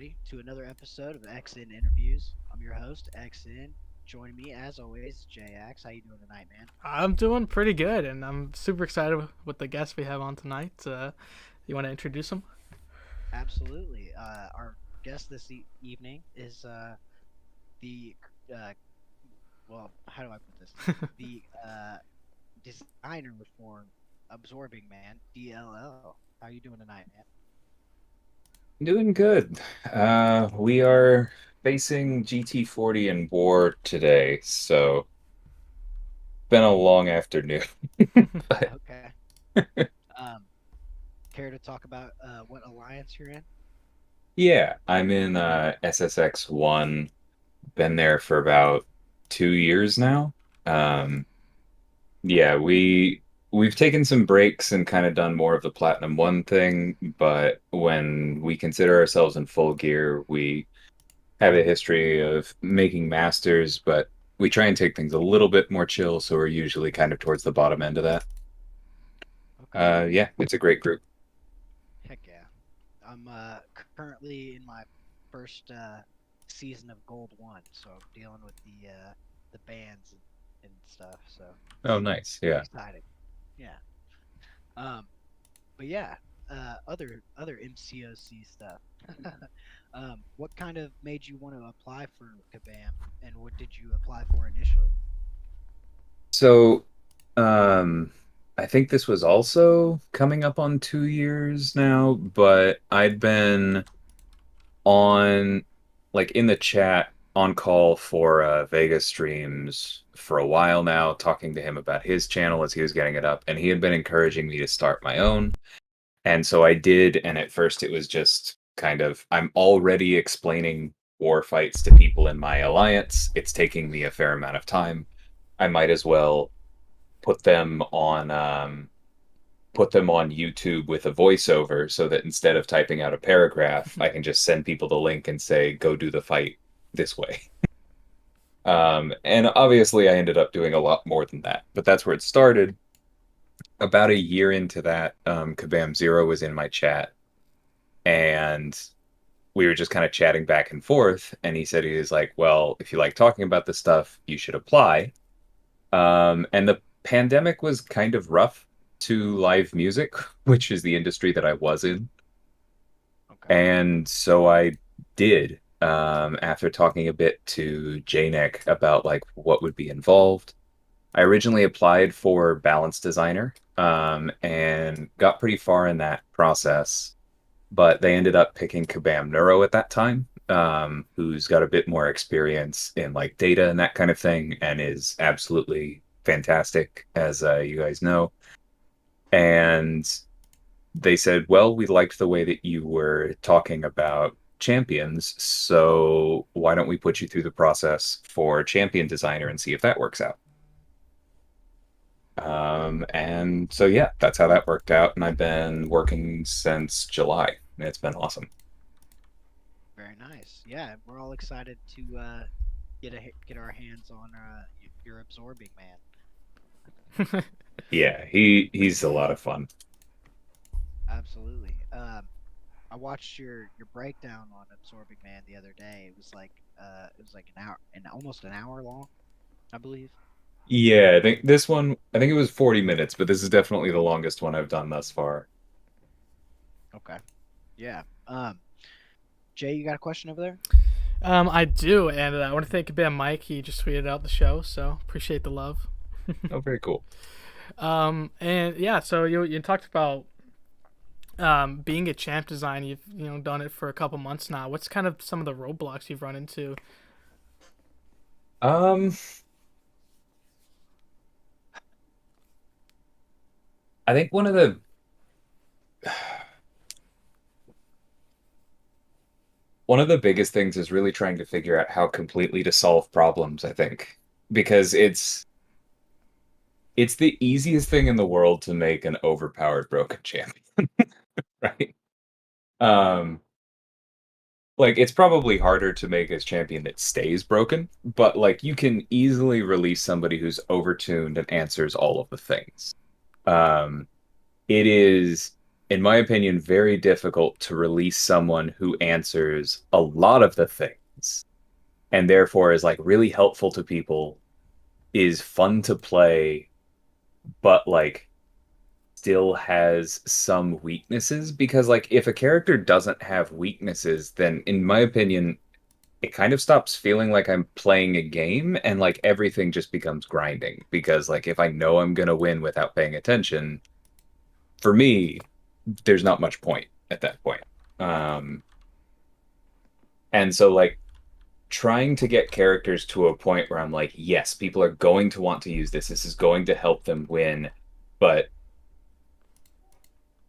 everybody, to another episode of XN Interviews. I'm your host, XN. Joining me, as always, JX. How you doing tonight, man? I'm doing pretty good, and I'm super excited with the guest we have on tonight. You want to introduce him? Absolutely. Our guest this evening is the, uh, well, how do I put this? The designer reform absorbing man, DLL. How you doing tonight, man? Doing good. We are facing GT40 in war today, so been a long afternoon. But Okay. Um, Care to talk about what alliance you're in? yeah, I'm in SSX1. Been there for about 2 years now. Um, yeah, we've taken some breaks and kind of done more of the Platinum 1 thing, but when we consider ourselves in full gear, we have a history of making masters, but we try and take things a little bit more chill, so we're usually kind of towards the bottom end of that. Okay. Yeah, it's a great group. Heck yeah. I'm currently in my first season of Gold One, so I'm dealing with the bands and stuff. So Oh, it's nice. pretty Yeah. exciting. Yeah. Um, but yeah, other MCOC stuff. What kind of made you want to apply for Kabam, and what did you apply for initially? So, um, I think this was also coming up on 2 years now, but I'd been on, like, in the chat on call for Vegas streams for a while now, talking to him about his channel as he was getting it up, and he had been encouraging me to start my own. And so I did, and at first it was just kind of, I'm already explaining war fights to people in my alliance. It's taking me a fair amount of time. I might as well put them on put them on YouTube with a voiceover so that instead of typing out a paragraph, I can just send people the link and say, go do the fight this way. And obviously I ended up doing a lot more than that, but that's where it started. About a year into that, Kabam Zero was in my chat and we were just kind of chatting back and forth. And he said, he was like, well, if you like talking about this stuff, you should apply. And the pandemic was kind of rough to live music, which is the industry that I was in. Okay. And so I did, after talking a bit to JNEC about like what would be involved. I originally applied for balance designer, and got pretty far in that process, but they ended up picking Kabam Neuro at that time, who's got a bit more experience in like data and that kind of thing, and is absolutely fantastic, as you guys know. And they said, "Well, we liked the way that you were talking about champions, so why don't we put you through the process for champion designer and see if that works out?" And so yeah, that's how that worked out, and I've been working since July. And it's been awesome. Very nice. Yeah, we're all excited to get our hands on your absorbing man. Yeah, he's a lot of fun. Absolutely. I watched your breakdown on Absorbing Man the other day. It was like an hour and almost an hour long, I believe. Yeah, I think this one, I think it was 40 minutes, but this is definitely the longest one I've done thus far. Okay. Yeah. Jay, you got a question over there? I do, and I want to thank Ben Mike. He just tweeted out the show, so appreciate the love. Oh, very cool. And yeah, so you talked about being a champ design. You've done it for a couple months now. What's kind of some of the roadblocks you've run into? Um, I think one of the biggest things is really trying to figure out how completely to solve problems, I think, because it's the easiest thing in the world to make an overpowered broken champion, right? Um, like it's probably harder to make a champion that stays broken, but like you can easily release somebody who's overtuned and answers all of the things. Um, it is. in my opinion, very difficult to release someone who answers a lot of the things and therefore is like really helpful to people, is fun to play, but like still has some weaknesses. Because like if a character doesn't have weaknesses, then in my opinion, it kind of stops feeling like I'm playing a game and like everything just becomes grinding. Because like if I know I'm gonna win without paying attention, for me, there's not much point at that point. Um, and so like trying to get characters to a point where I'm like, yes, people are going to want to use this. This is going to help them win, but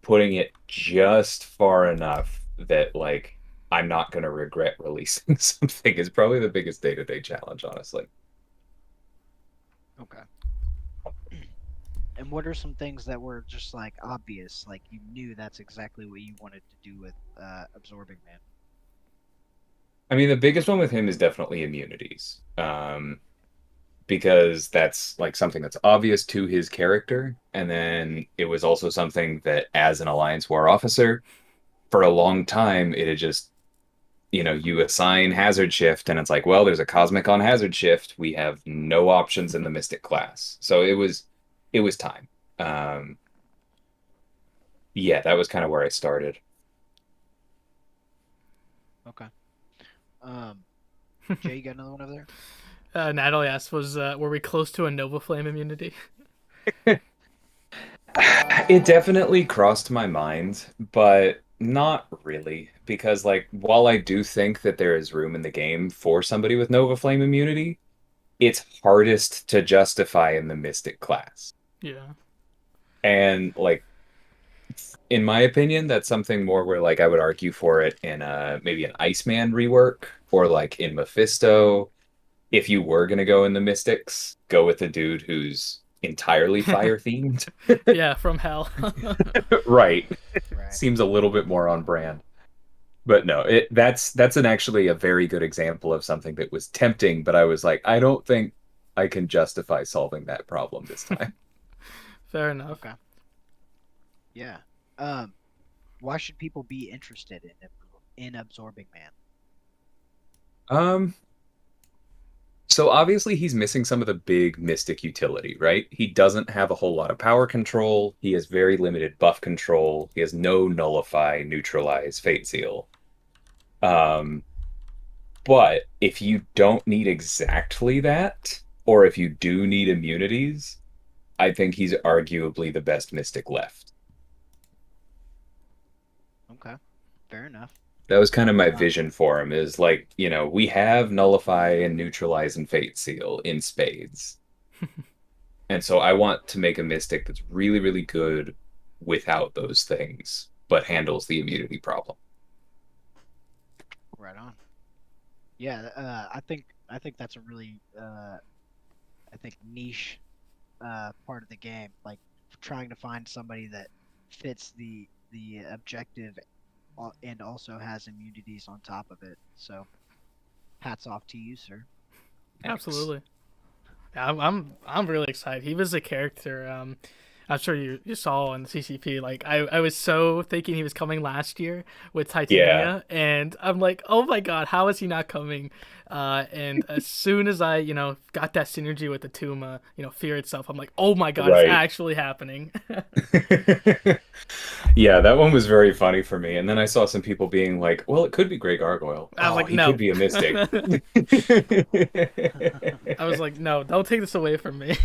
putting it just far enough that like I'm not going to regret releasing something is probably the biggest day-to-day challenge, honestly. Okay. And what are some things that were just like obvious, like you knew that's exactly what you wanted to do with Absorbing Man? I mean, the biggest one with him is definitely immunities. Because that's like something that's obvious to his character. And then it was also something that, as an Alliance War officer, for a long time, it had just, you assign hazard shift, and it's like, well, there's a cosmic on hazard shift. We have no options in the Mystic class. So it was time. Um, yeah, that was kind of where I started. Okay. Um, Jay, you got another one over there? Natalie asked, "Was were we close to a Nova Flame immunity?" It definitely crossed my mind, but not really, because like while I do think that there is room in the game for somebody with Nova Flame immunity, it's hardest to justify in the Mystic class. Yeah. And like in my opinion, that's something more where like I would argue for it in maybe an Iceman rework or like in Mephisto. If you were gonna go in the Mystics, go with a dude who's entirely fire themed. Yeah, from hell. Right. Right. Seems a little bit more on brand. But no, that's an actually a very good example of something that was tempting, but I was like, I don't think I can justify solving that problem this time. Fair enough. Okay. Yeah. Um, why should people be interested in Absorbing Man? Um, so obviously he's missing some of the big mystic utility, right? He doesn't have a whole lot of power control. He has very limited buff control. He has no nullify, neutralize, fate seal. Um, but if you don't need exactly that, or if you do need immunities, I think he's arguably the best mystic left. Okay. Fair enough. That was kind of my Uh, vision for him is like, we have nullify and neutralize and fate seal in spades. And so I want to make a mystic that's really, really good without those things, but handles the immunity problem. right on. Yeah. I think that's a really I think niche part of the game, like trying to find somebody that fits the objective and also has immunities on top of it. So hats off to you, sir. Thanks. Absolutely. Yeah, I'm really excited. He was a character. I'm sure you saw on the CCP. Like I was so thinking he was coming last year with Yeah, Titania, and I'm like, oh my god, how is he not coming? And as soon as I got that synergy with the Tuma, fear itself, I'm like, oh my god, it's right. actually happening. Yeah, that one was very funny for me. And then I saw some people being like, well, it could be Grey Gargoyle. I was Oh, like, he could no. be a mystic. I was like, no, don't take this away from me.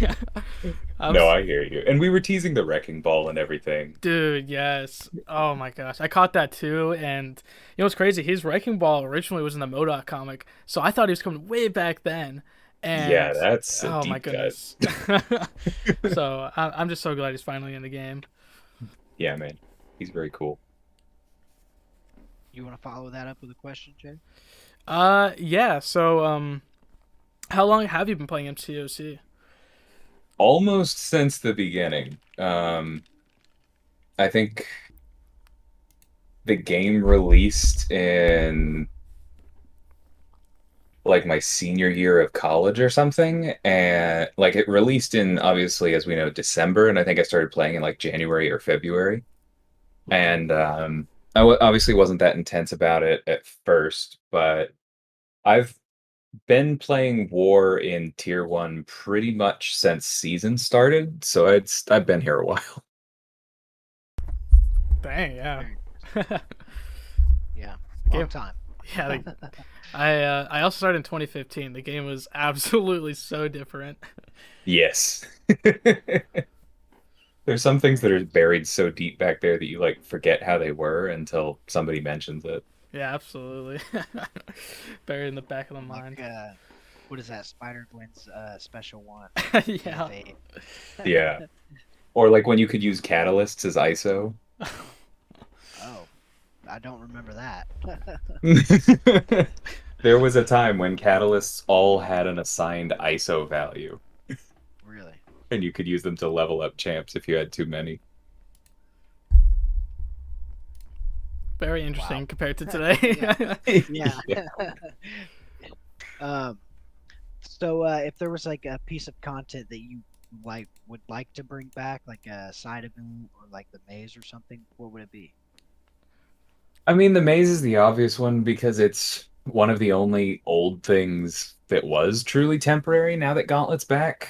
I No, was I hear you. And we were teasing the wrecking ball and everything. Dude, yes. Oh my gosh. I caught that too. And what's crazy? His Wrecking Ball originally was in the MODOK comic. So I thought he was coming way back then. Yeah, And that's a oh my deep cut. goodness. So I'm just so glad he's finally in the game. Yeah, man. He's very cool. You want to follow that up with a question, Jay? Yeah. So, how long have you been playing MCOC? Almost since the beginning. I think the game released in like my senior year of college or something, and like it released in obviously, as we know, December, and I think I started playing in like January or February. and obviously wasn't that intense about it at first, but I've been playing War in Tier 1 pretty much since season started, so I've been here a while. Dang, yeah. Yeah, Game- long time. Yeah, I also started in 2015. The game was absolutely so different. Yes. There's some things that are buried so deep back there that you like forget how they were until somebody mentions it. Yeah, absolutely. Buried in the back of the mind. Like, what is that? Spider-Gwen's special one. Yeah. They- Yeah. Or like when you could use catalysts as ISO. Oh, I don't remember that. There was a time when catalysts all had an assigned ISO value, Really? and you could use them to level up champs if you had too many. Very interesting Wow. compared to today. Yeah. Yeah. Um, so if there was like a piece of content that you would like to bring back, like a side event or like the maze or something, what would it be? I mean, the maze is the obvious one because it's one of the only old things that was truly temporary now that Gauntlet's back.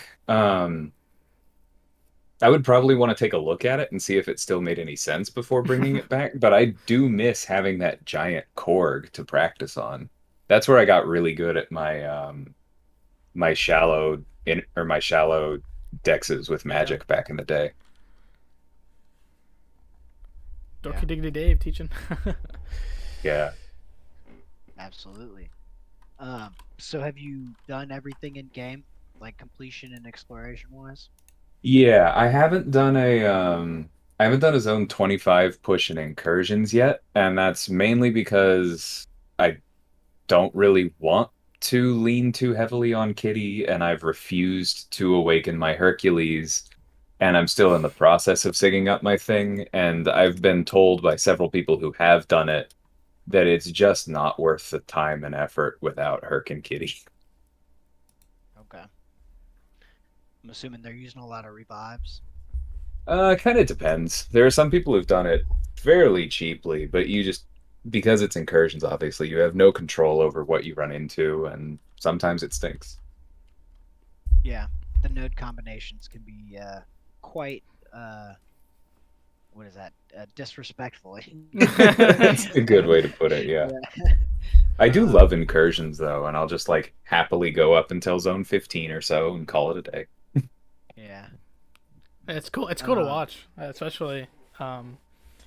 I would probably want to take a look at it and see if it still made any sense before bringing it back, but I do miss having that giant Korg to practice on. That's where I got really good at my shallow my shallow dexes with magic back in the day. Dorky Diggity Dave teaching. Yeah. Absolutely. So have you done everything in game, like completion and exploration wise? Yeah, I haven't done a zone 25 push in incursions yet, and that's mainly because I don't really want to lean too heavily on Kitty, and I've refused to awaken my Hercules, and I'm still in the process of sigging up my thing, and I've been told by several people who have done it that it's just not worth the time and effort without Herc and Kitty. Okay. I'm assuming they're using a lot of revives. Kind of depends. There are some people who've done it fairly cheaply, but you just because it's incursions, obviously, you have no control over what you run into, and sometimes it stinks. Yeah, the node combinations can be quite what is that? Disrespectful. That's a good way to put it, yeah. Yeah. I do love incursions though, and I'll just like happily go up until zone 15 or so and call it a day. Yeah. It's cool. It's cool to watch, especially.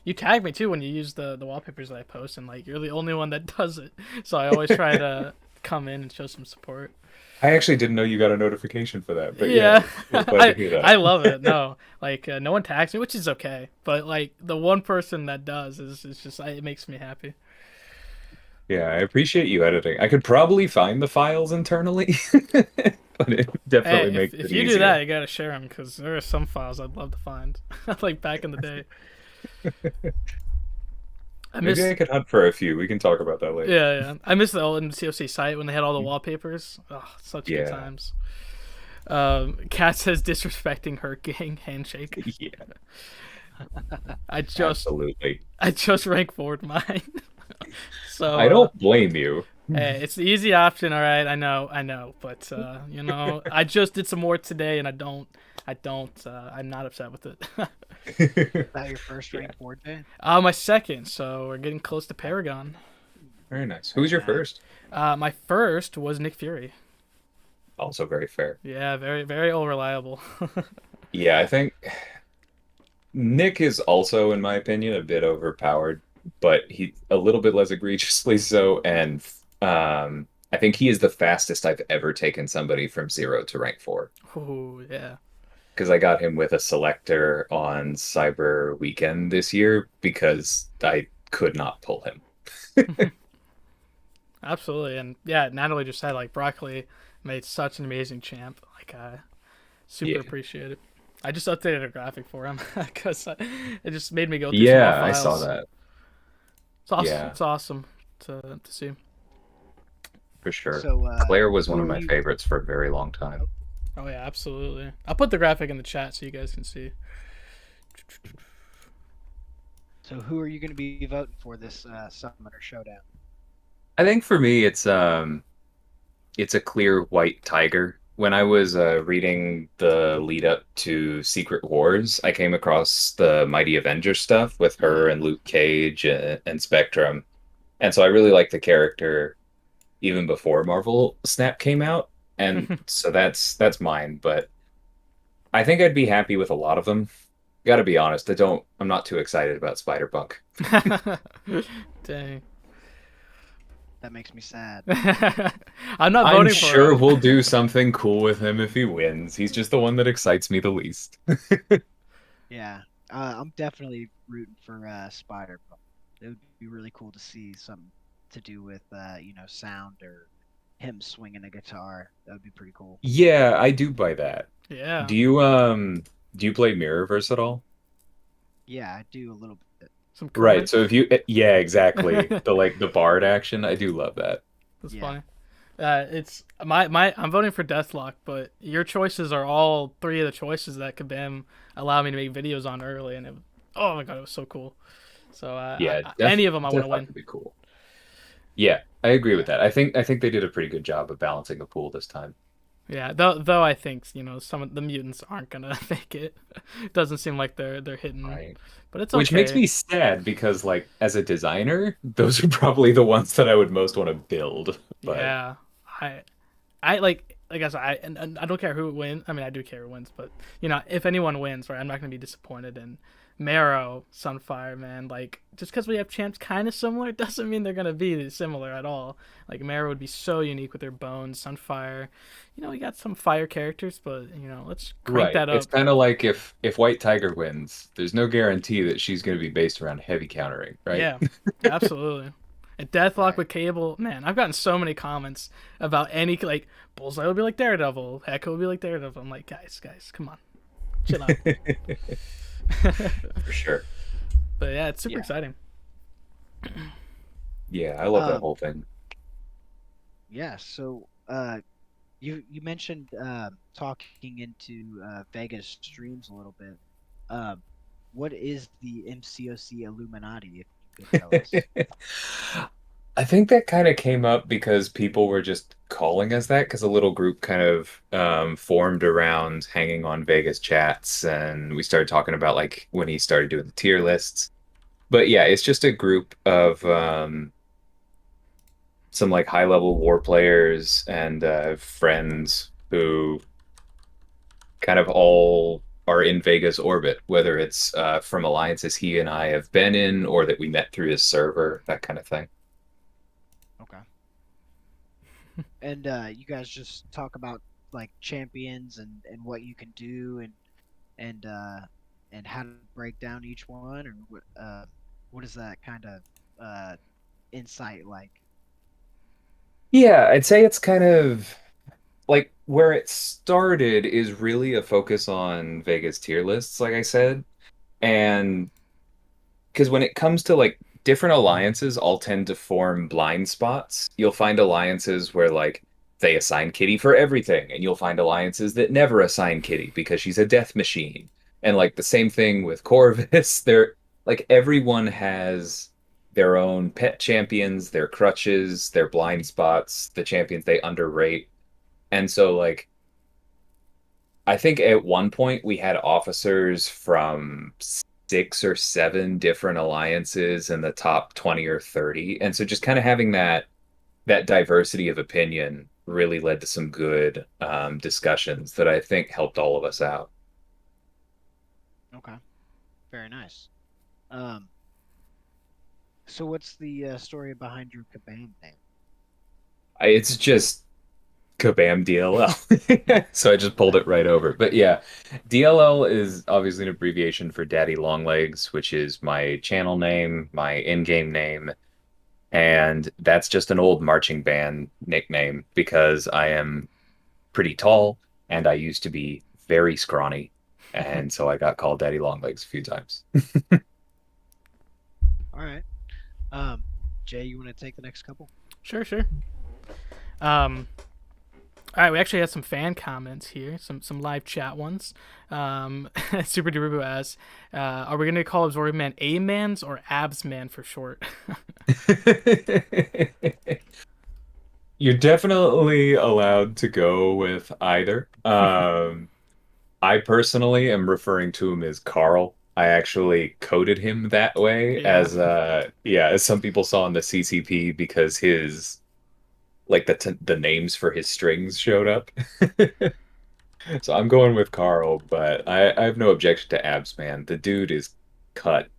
You tag me too when you use the wallpapers that I post, and like you're the only one that does it. So I always try to come in and show some support. I actually didn't know you got a notification for that, but Yeah, yeah, glad to hear that. I love it. No, like no one tags me, which is okay. But like the one person that does is just it makes me happy. Yeah, I appreciate you editing. I could probably find the files internally, but it definitely Hey, makes if it you easier. do that, you gotta share them because there are some files I'd love to find, like back in the day. I miss, Maybe I could hunt for a few. We can talk about that later. yeah. I miss the old MCOC site when they had all the wallpapers. Oh, such good Yeah. times. Cat says disrespecting her gang handshake. Yeah, I just absolutely. rank forward mine. So I don't blame you. hey, it's the easy option, all right. I know, but you know, I just did some more today, and I'm not upset with it. Is that your first rank board day? My second, so we're getting close to Paragon. Very nice. Who's your first? My first was Nick Fury. Also very fair. Yeah, very, very all reliable. Yeah, I think Nick is also, in my opinion, a bit overpowered, but he a little bit less egregiously so, and I think he is the fastest I've ever taken somebody from 0 to rank 4. Oh yeah. Because I got him with a selector on Cyber Weekend this year because I could not pull him. Absolutely, and yeah, Natalie just said like Broccoli made such an amazing champ. Like, super appreciate it. I just updated a graphic for him because it just made me go through some Yeah, more I files. saw that. It's awesome. Yeah. It's awesome to see. For sure. So, Claire was one who of are my you- favorites for a very long time. Oh yeah, absolutely. I'll put the graphic in the chat so you guys can see. So who are you going to be voting for this Summoner Showdown? I think for me, it's a clear white tiger. When I was reading the lead up to Secret Wars, I came across the Mighty Avenger stuff with her and Luke Cage and Spectrum, and so I really liked the character even before Marvel Snap came out, and so that's mine. But I think I'd be happy with a lot of them. Got to be honest, I'm not too excited about Spider-Punk. Dang. That makes me sad. I'm not I'm voting for sure him. we'll do something cool with him if he wins. He's just the one that excites me the least. Yeah, I'm definitely rooting for Spider-Punk. It would be really cool to see something to do with sound or him swinging a guitar. That would be pretty cool. Yeah, I do buy that. Yeah. Do you play Mirrorverse at all? Yeah, I do a little bit. Some Right. current. So if you yeah, exactly. The bard action, I do love that. That's Yeah. funny. It's my. I'm voting for Deathlock, but your choices are all three of the choices that Kabam allowed me to make videos on early, and oh my god, it was so cool. So Yeah, any of them I want to Deathlock win. would be cool. Yeah, I agree with Yeah. that. I think they did a pretty good job of balancing a pool this time. Yeah, though I think some of the mutants aren't gonna make it. Doesn't seem like they're hitting, Right. but it's Which makes okay. me sad because like as a designer, those are probably the ones that I would most want to build. But Yeah, I I like I said, and I don't care who wins. I mean, I do care who wins, but if anyone wins, right, I'm not gonna be disappointed. And Marrow, Sunfire, man, like just because we have champs kind of similar doesn't mean they're gonna be similar at all. Like Marrow would be so unique with their bones. Sunfire, we got some fire characters, but let's crank right. that It's up. kind of like if White Tiger wins, there's no guarantee that she's going to be based around heavy countering, right? Yeah, absolutely. And Deathlock Right. with Cable, man, I've gotten so many comments about any like Bullseye will be like Daredevil, Echo will be like Daredevil. I'm like, guys, come on, chill out. For sure. But yeah, it's super Yeah. exciting. Yeah, I love that Um. whole thing. Yeah. So, you mentioned talking into Vegas streams a little bit. Um, what is the MCOC Illuminati, if you could tell us? I think that kind of came up because people were just calling us that because a little group kind of formed around hanging on Vegas chats, and we started talking about like when he started doing the tier lists. But yeah, it's just a group of some like high level war players and friends who kind of all are in Vegas orbit, whether it's from alliances he and I have been in or that we met through his server, that kind of thing. Okay. And you guys just talk about like champions and what you can do and uh and how to break down each one, or what is that kind of insight like? Yeah, I'd say it's kind of like where it started is really a focus on Vegas tier lists, like I said. And because when it comes to like different alliances, all tend to form blind spots. You'll find alliances where like they assign Kitty for everything, and you'll find alliances that never assign Kitty because she's a death machine. And like the same thing with Corvus, they're like everyone has their own pet champions, their crutches, their blind spots, the champions they underrate. And so like I think at one point we had officers from 6 or 7 different alliances in the top 20 or 30. And so just kind of having that diversity of opinion really led to some good discussions that I think helped all of us out. Okay, very nice. Um, so what's the story behind your Kabam name? It's just Kabam DLL. So I just pulled it right over. But yeah, DLL is obviously an abbreviation for Daddy Longlegs, which is my channel name, my in-game name. And that's just an old marching band nickname because I am pretty tall and I used to be very scrawny. And so I got called Daddy Longlegs a few times. All right. Um, Jay, you want to take the next couple? Sure. Um, All right, we actually had some fan comments here, some live chat ones. Super Durubu asks, "Are we gonna call Absorbing Man A-Mans or Abs Man for short?" You're definitely allowed to go with either. I personally am referring to him as Carl. I actually coded him that way Yeah. as some people saw in the CCP because his like the names for his strings showed up. So I'm going with Carl, but I have no objection to Abs Man. The dude is cut.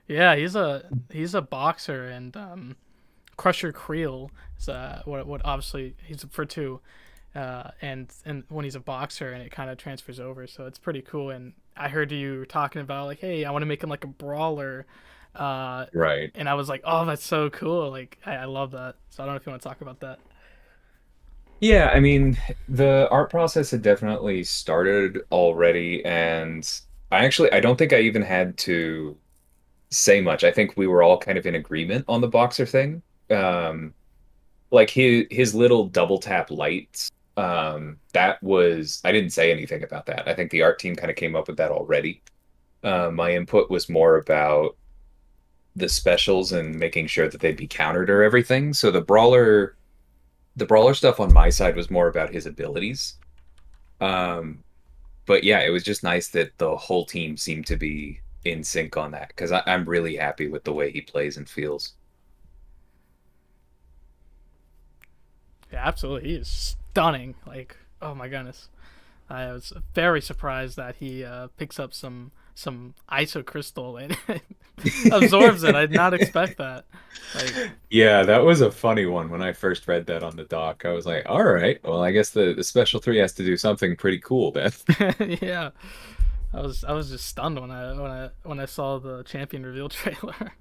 Yeah, he's a boxer, and Crusher Creel is what obviously he's for two, and when he's a boxer, and it kind of transfers over, so it's pretty cool. And I heard you were talking about like, hey, I want to make him like a brawler, Right. and I was like, oh, that's so cool. Like I love that. So I don't know if you want to talk about that. Yeah, I mean, the art process had definitely started already, and I don't think I even had to say much. I think we were all kind of in agreement on the boxer thing. Um, like his little double tap lights, that was I didn't say anything about that. I think the art team kind of came up with that already. My input was more about the specials and making sure that they'd be countered or everything. So the brawler stuff on my side was more about his abilities. Um, but yeah, it was just nice that the whole team seemed to be in sync on that because I'm really happy with the way he plays and feels. Yeah, absolutely. He is stunning. Like, oh my goodness. I was very surprised that he picks up some iso crystal and absorbs it. I did not expect that. Like, Yeah, that was a funny one when I first read that on the doc. I was like, all right, well, I guess the special three has to do something pretty cool then. yeah, I was just stunned when I saw the champion reveal trailer.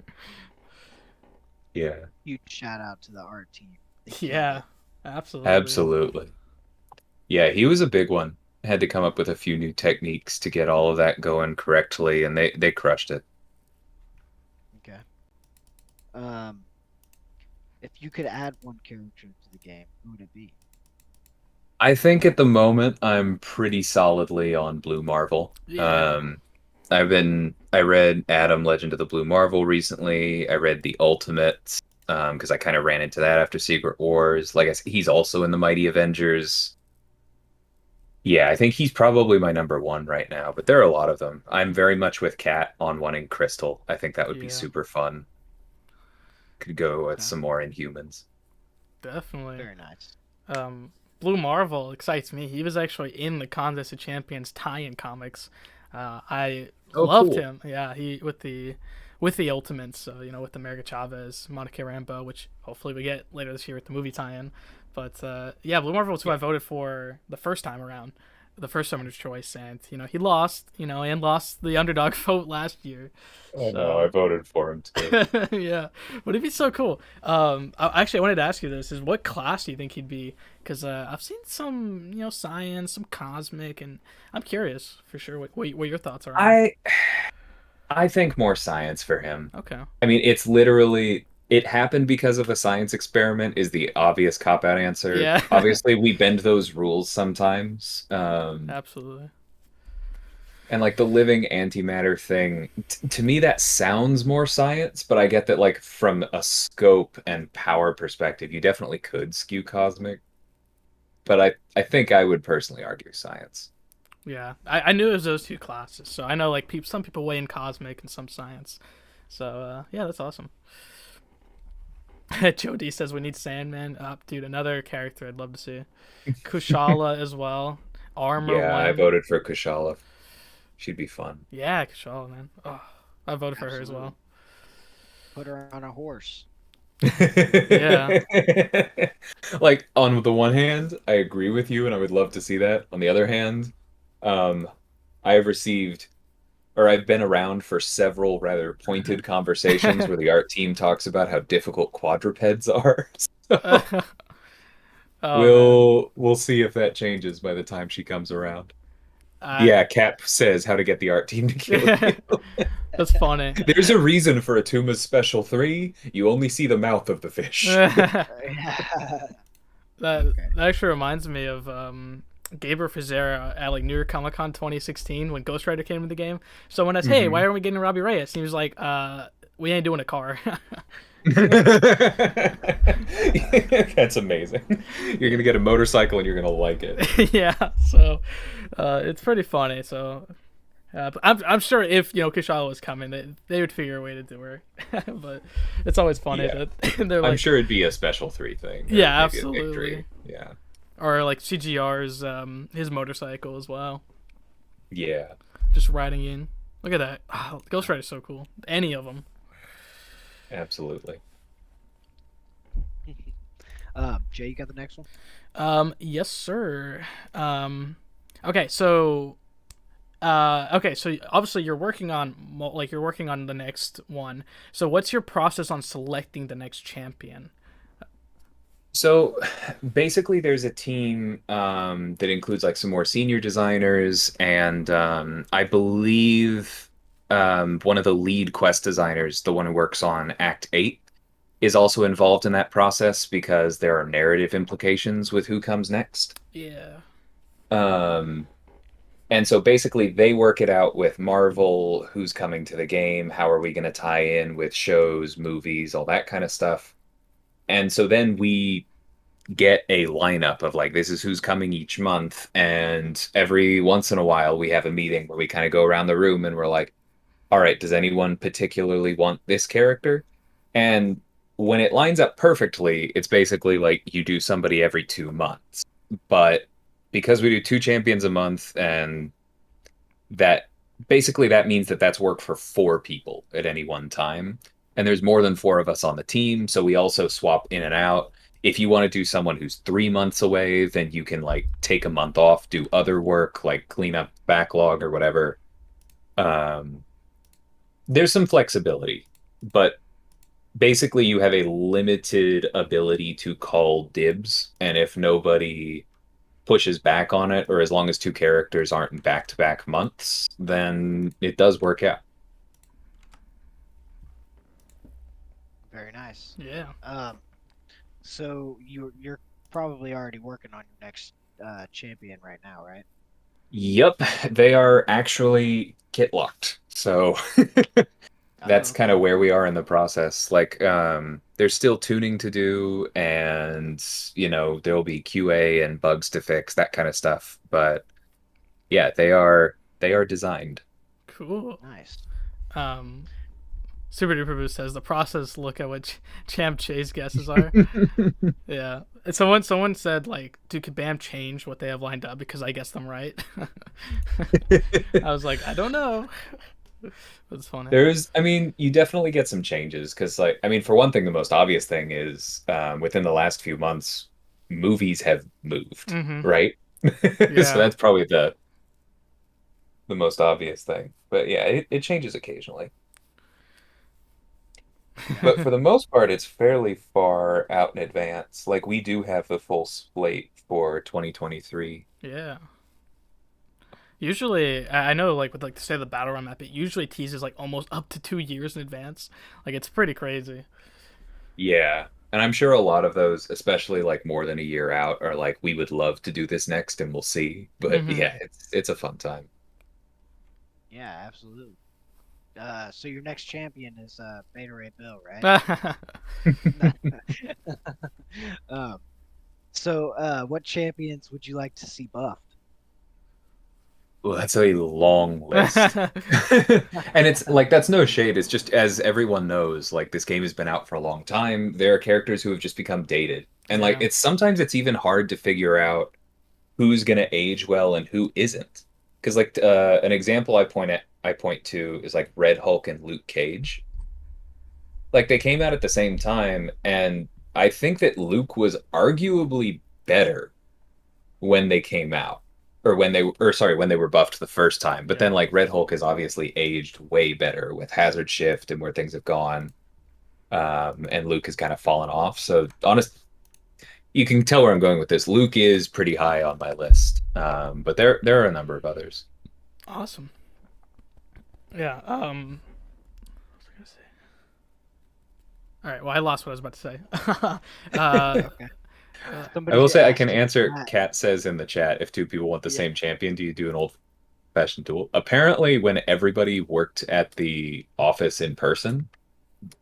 Yeah, Huge shout out to the art team. They killed Yeah, it. absolutely. absolutely. Yeah, he was a big one. Had to come up with a few new techniques to get all of that going correctly, and they crushed it. Okay. Um, if you could add one character to the game, who would it be? I think at the moment I'm pretty solidly on Blue Marvel. Yeah. I read Adam Legend of the Blue Marvel recently. I read the Ultimates because I kind of ran into that after Secret Wars. Like I said, he's also in the Mighty Avengers. Yeah, I think he's probably my number one right now, but there are a lot of them. I'm very much with Kat on wanting Crystal. I think that would be Yeah, super fun. Could go with Okay. some more Inhumans. definitely. Very nice. Um, Blue Marvel excites me. He was actually in the Contest of Champions tie-in comics. I Oh, loved cool. him. Yeah, he with the Ultimates. So with America Chavez, Monica Rambeau, which hopefully we get later this year with the movie tie-in. But yeah, Blue Marvel was who I Yeah. voted for the first time around, the first Summoner's Choice, and he lost, and lost the underdog vote last year. Oh no, I So voted for him too. yeah, but it'd be so cool. Actually, I wanted to ask you this: is what class do you think he'd be? Because I've seen some, science, some cosmic, and I'm curious for sure what your thoughts are on him. I think more science for him. Okay. I mean, it's literally it happened because of a science experiment is the obvious cop out answer. Yeah. Obviously, we bend those rules sometimes. Absolutely. And like the living antimatter thing, to me that sounds more science, but I get that like from a scope and power perspective, you definitely could skew cosmic. But I think I would personally argue science. Yeah, I knew it was those two classes, so I know like some people weigh in cosmic and some science. So yeah, that's awesome. Joe D says we need Sandman up, dude. Another character I'd love to see. Kushala as well. Armor Yeah, I One. voted for Kushala. She'd be fun. Yeah, Kushala, man. Oh, I voted for her as Absolutely. well. Put her on a horse. Yeah. Like on the one hand, I agree with you and I would love to see that. On the other hand, um, I have received or I've been around for several rather pointed conversations where the art team talks about how difficult quadrupeds are. So Oh man. we'll see if that changes by the time she comes around. I Yeah, Cap says how to get the art team to kill you. That's funny. There's a reason for Atuma's special three. You only see the mouth of the fish. Yeah. That Okay. that actually reminds me of Gabriel Fizera at like New York Comic Con 2016 when Ghost Rider came into the game. Someone asked, "Hey, why Hmm. aren't we getting Robbie Reyes?" And he was like, we ain't doing a car." That's amazing. You're gonna get a motorcycle and you're gonna like it. Yeah, so it's pretty funny. So but I'm sure if Kushala was coming, they would figure a way to do her. But it's always funny Yeah. that they're I'm like, sure it'd be a special 3 thing, or yeah, maybe a absolutely, victory. Yeah. or like CGR's his motorcycle as well, Yeah. just riding in. Look at that. Oh, Ghost Rider's so cool. Any of them. Absolutely. Jay, you got the next one? Yes, sir. Okay, so obviously you're working on you're working on the next one. So what's your process on selecting the next champion? So basically, there's a team that includes like some more senior designers, and I believe one of the lead quest designers, the one who works on Act 8, is also involved in that process because there are narrative implications with who comes next. Yeah. Um, and so basically, they work it out with Marvel, who's coming to the game, how are we going to tie in with shows, movies, all that kind of stuff. And so then we get a lineup of like this is who's coming each month, and every once in a while we have a meeting where we kind of go around the room and we're like, all right, does anyone particularly want this character? And when it lines up perfectly, it's basically like you do somebody every 2 months. But because we do 2 champions a month, and that basically that means that that's work for 4 people at any one time. And there's more than 4 of us on the team, so we also swap in and out. If you want to do someone who's 3 months away, then you can like take a month off, do other work, like clean up backlog or whatever. Um, there's some flexibility, but basically you have a limited ability to call dibs, and if nobody pushes back on it, or as long as 2 characters aren't in back-to-back months, then it does work out. Very nice. Yeah. So you're probably already working on your next champion right now, right? Yep, they are actually kit locked. So Oh, that's kind okay. of where we are in the process. Like, there's still tuning to do, and there'll be QA and bugs to fix, that kind of stuff. But yeah, they are designed. Cool. Nice. Um, Super Duper Boost says the process. Look at what Champ Chase guesses are. Yeah. And someone said like, do Kabam change what they have lined up because I guessed them right? I was like, I don't know. It's funny. I mean, you definitely get some changes because, like, I mean, for one thing, the most obvious thing is within the last few months, movies have moved, Mm-hmm. right? So Yeah. that's probably the most obvious thing. But yeah, it changes occasionally. But for the most part, it's fairly far out in advance. Like, we do have the full slate for 2023. Yeah. Usually, I know, like with like say the battle run map, it usually teases like almost up to 2 years in advance. Like it's pretty crazy. Yeah. And I'm sure a lot of those, especially like more than a year out, are like, we would love to do this next and we'll see. But Mm-hmm. yeah, it's a fun time. Yeah, absolutely. So your next champion is Beta Ray Bill, right? um, so what champions would you like to see buffed? Well, that's a long list. And it's like, that's no shade. It's just, as everyone knows, like this game has been out for a long time. There are characters who have just become dated. And like, Yeah. it's sometimes it's even hard to figure out who's going to age well and who isn't. Because like an example I point to is like Red Hulk and Luke Cage. Like they came out at the same time, and I think that Luke was arguably better when they came out, or when they were buffed the first time. But then Yeah. like Red Hulk has obviously aged way better with Hazard Shift and where things have gone, and Luke has kind of fallen off. So honest, you can tell where I'm going with this. Luke is pretty high on my list, but there are a number of others. Awesome. Yeah. What was I gonna say? All right. Well, I lost what I was about to say. uh, Okay. Uh, I will Somebody say I can asked in answer. chat. Kat says in the chat, if two people want the Yeah. same champion, do you do an old-fashioned duel? Apparently, when everybody worked at the office in person,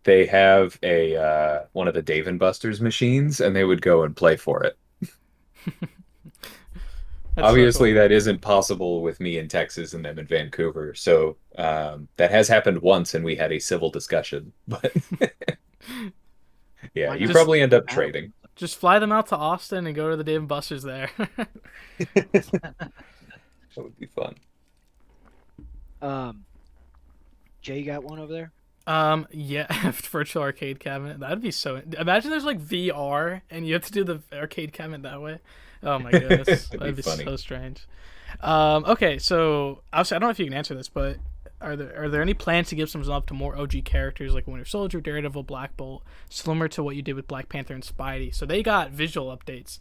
they have a one of the Dave and Buster's machines, and they would go and play for it. that's so Obviously, cool. that isn't possible with me in Texas and them in Vancouver. So that has happened once, and we had a civil discussion. But yeah, Why you not Just probably end up battle? trading. just fly them out to Austin and go to the Dave and Buster's there. That would be fun. Um, Jay, you got one over there? Yeah, virtual arcade cabinet. That'd be so. Imagine there's like VR and you have to do the arcade cabinet that way. Oh my goodness, That'd that'd be be funny. so strange. Okay, so obviously I don't know if you can answer this, but are there any plans to give some love to more OG characters like Winter Soldier, Daredevil, Black Bolt, similar to what you did with Black Panther and Spidey? So they got visual updates.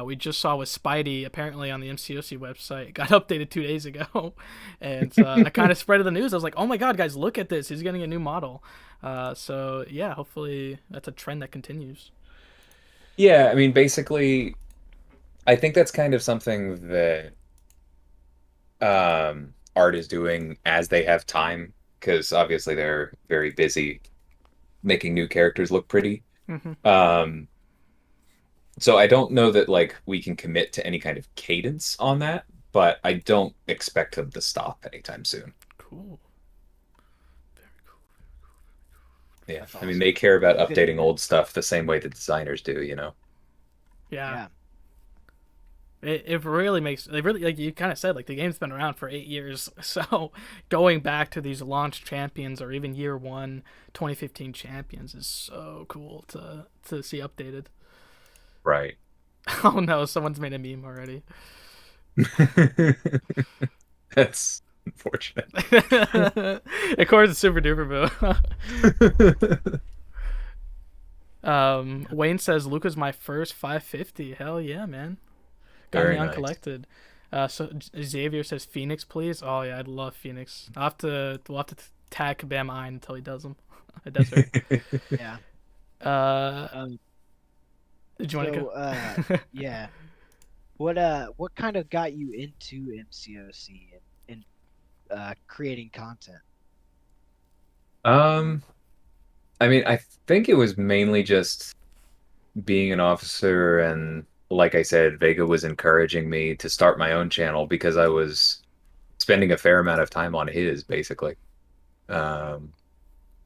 We just saw with Spidey apparently on the MCOC website. It got updated 2 days ago, and I kind of spread the news. I was like, oh my god, guys, look at this! He's getting a new model. So yeah, hopefully that's a trend that continues. Yeah, I mean, basically, I think that's kind of something that art is doing as they have time, because obviously they're very busy making new characters look pretty. Hmm. Um, so I don't know that like we can commit to any kind of cadence on that, but I don't expect them to stop anytime soon. Cool. Very cool. Yeah, That's I mean awesome. they care about Good to updating hear. old stuff the same way the designers do, you know. Yeah. Yeah. It really makes they really like you kind of said like the game's been around for 8 years, so going back to these launch champions or even year one 2015 champions is so cool to see updated. Right. Oh no, someone's made a meme already. That's unfortunate. Of course, it's super duper boo. Wayne says Luca's my first 550. Hell yeah, man. Got me Very nice. uncollected. So Xavier says Phoenix, please. Oh yeah, I'd love Phoenix. We'll have to tag Kabam Ein until he does them. It does hurt. Yeah. Um, Did you want to so go? yeah. What kind of got you into MCOC and creating content? Um, I mean, I think it was mainly just being an officer, and like I said, Vega was encouraging me to start my own channel because I was spending a fair amount of time on his, basically. Um,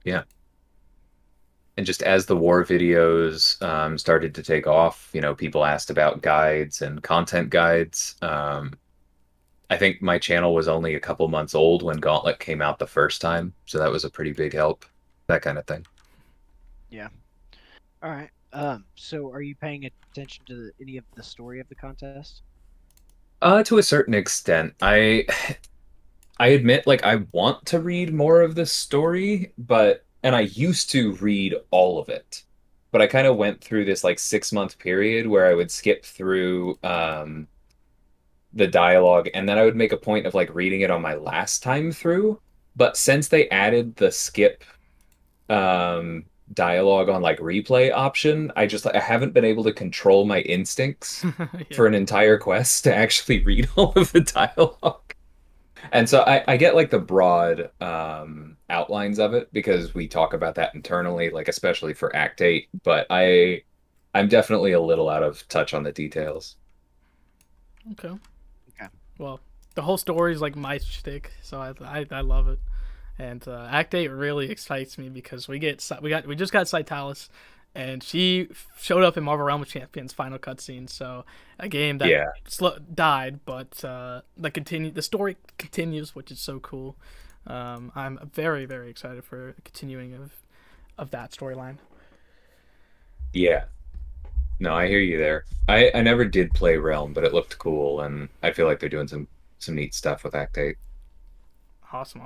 yeah. And just as the war videos started to take off, you know, people asked about guides and content guides. I think my channel was only a couple months old when Gauntlet came out the first time, so that was a pretty big help, that kind of thing. Yeah. All right. So are you paying attention to any of the story of the contest? To a certain extent, I admit like I want to read more of the story, but and I used to read all of it. But I kind of went through this like 6 month period where I would skip through the dialogue, and then I would make a point of like reading it on my last time through. But since they added the skip um dialogue on like replay option, I haven't been able to control my instincts Yeah. for an entire quest to actually read all of the dialogue. And so I get like the broad outlines of it because we talk about that internally, like especially for Act 8, but I'm definitely a little out of touch on the details. Okay. Okay. Well, the whole story is like my shtick, so I love it. And Act 8 really excites me because we just got Citalis, and she showed up in Marvel Realm of Champions final cutscene. So a game that Yeah. died, but the story continues, which is so cool. I'm very very excited for the continuing of that storyline. Yeah. No, I hear you there. I never did play Realm, but it looked cool, and I feel like they're doing some neat stuff with Act 8. Awesome.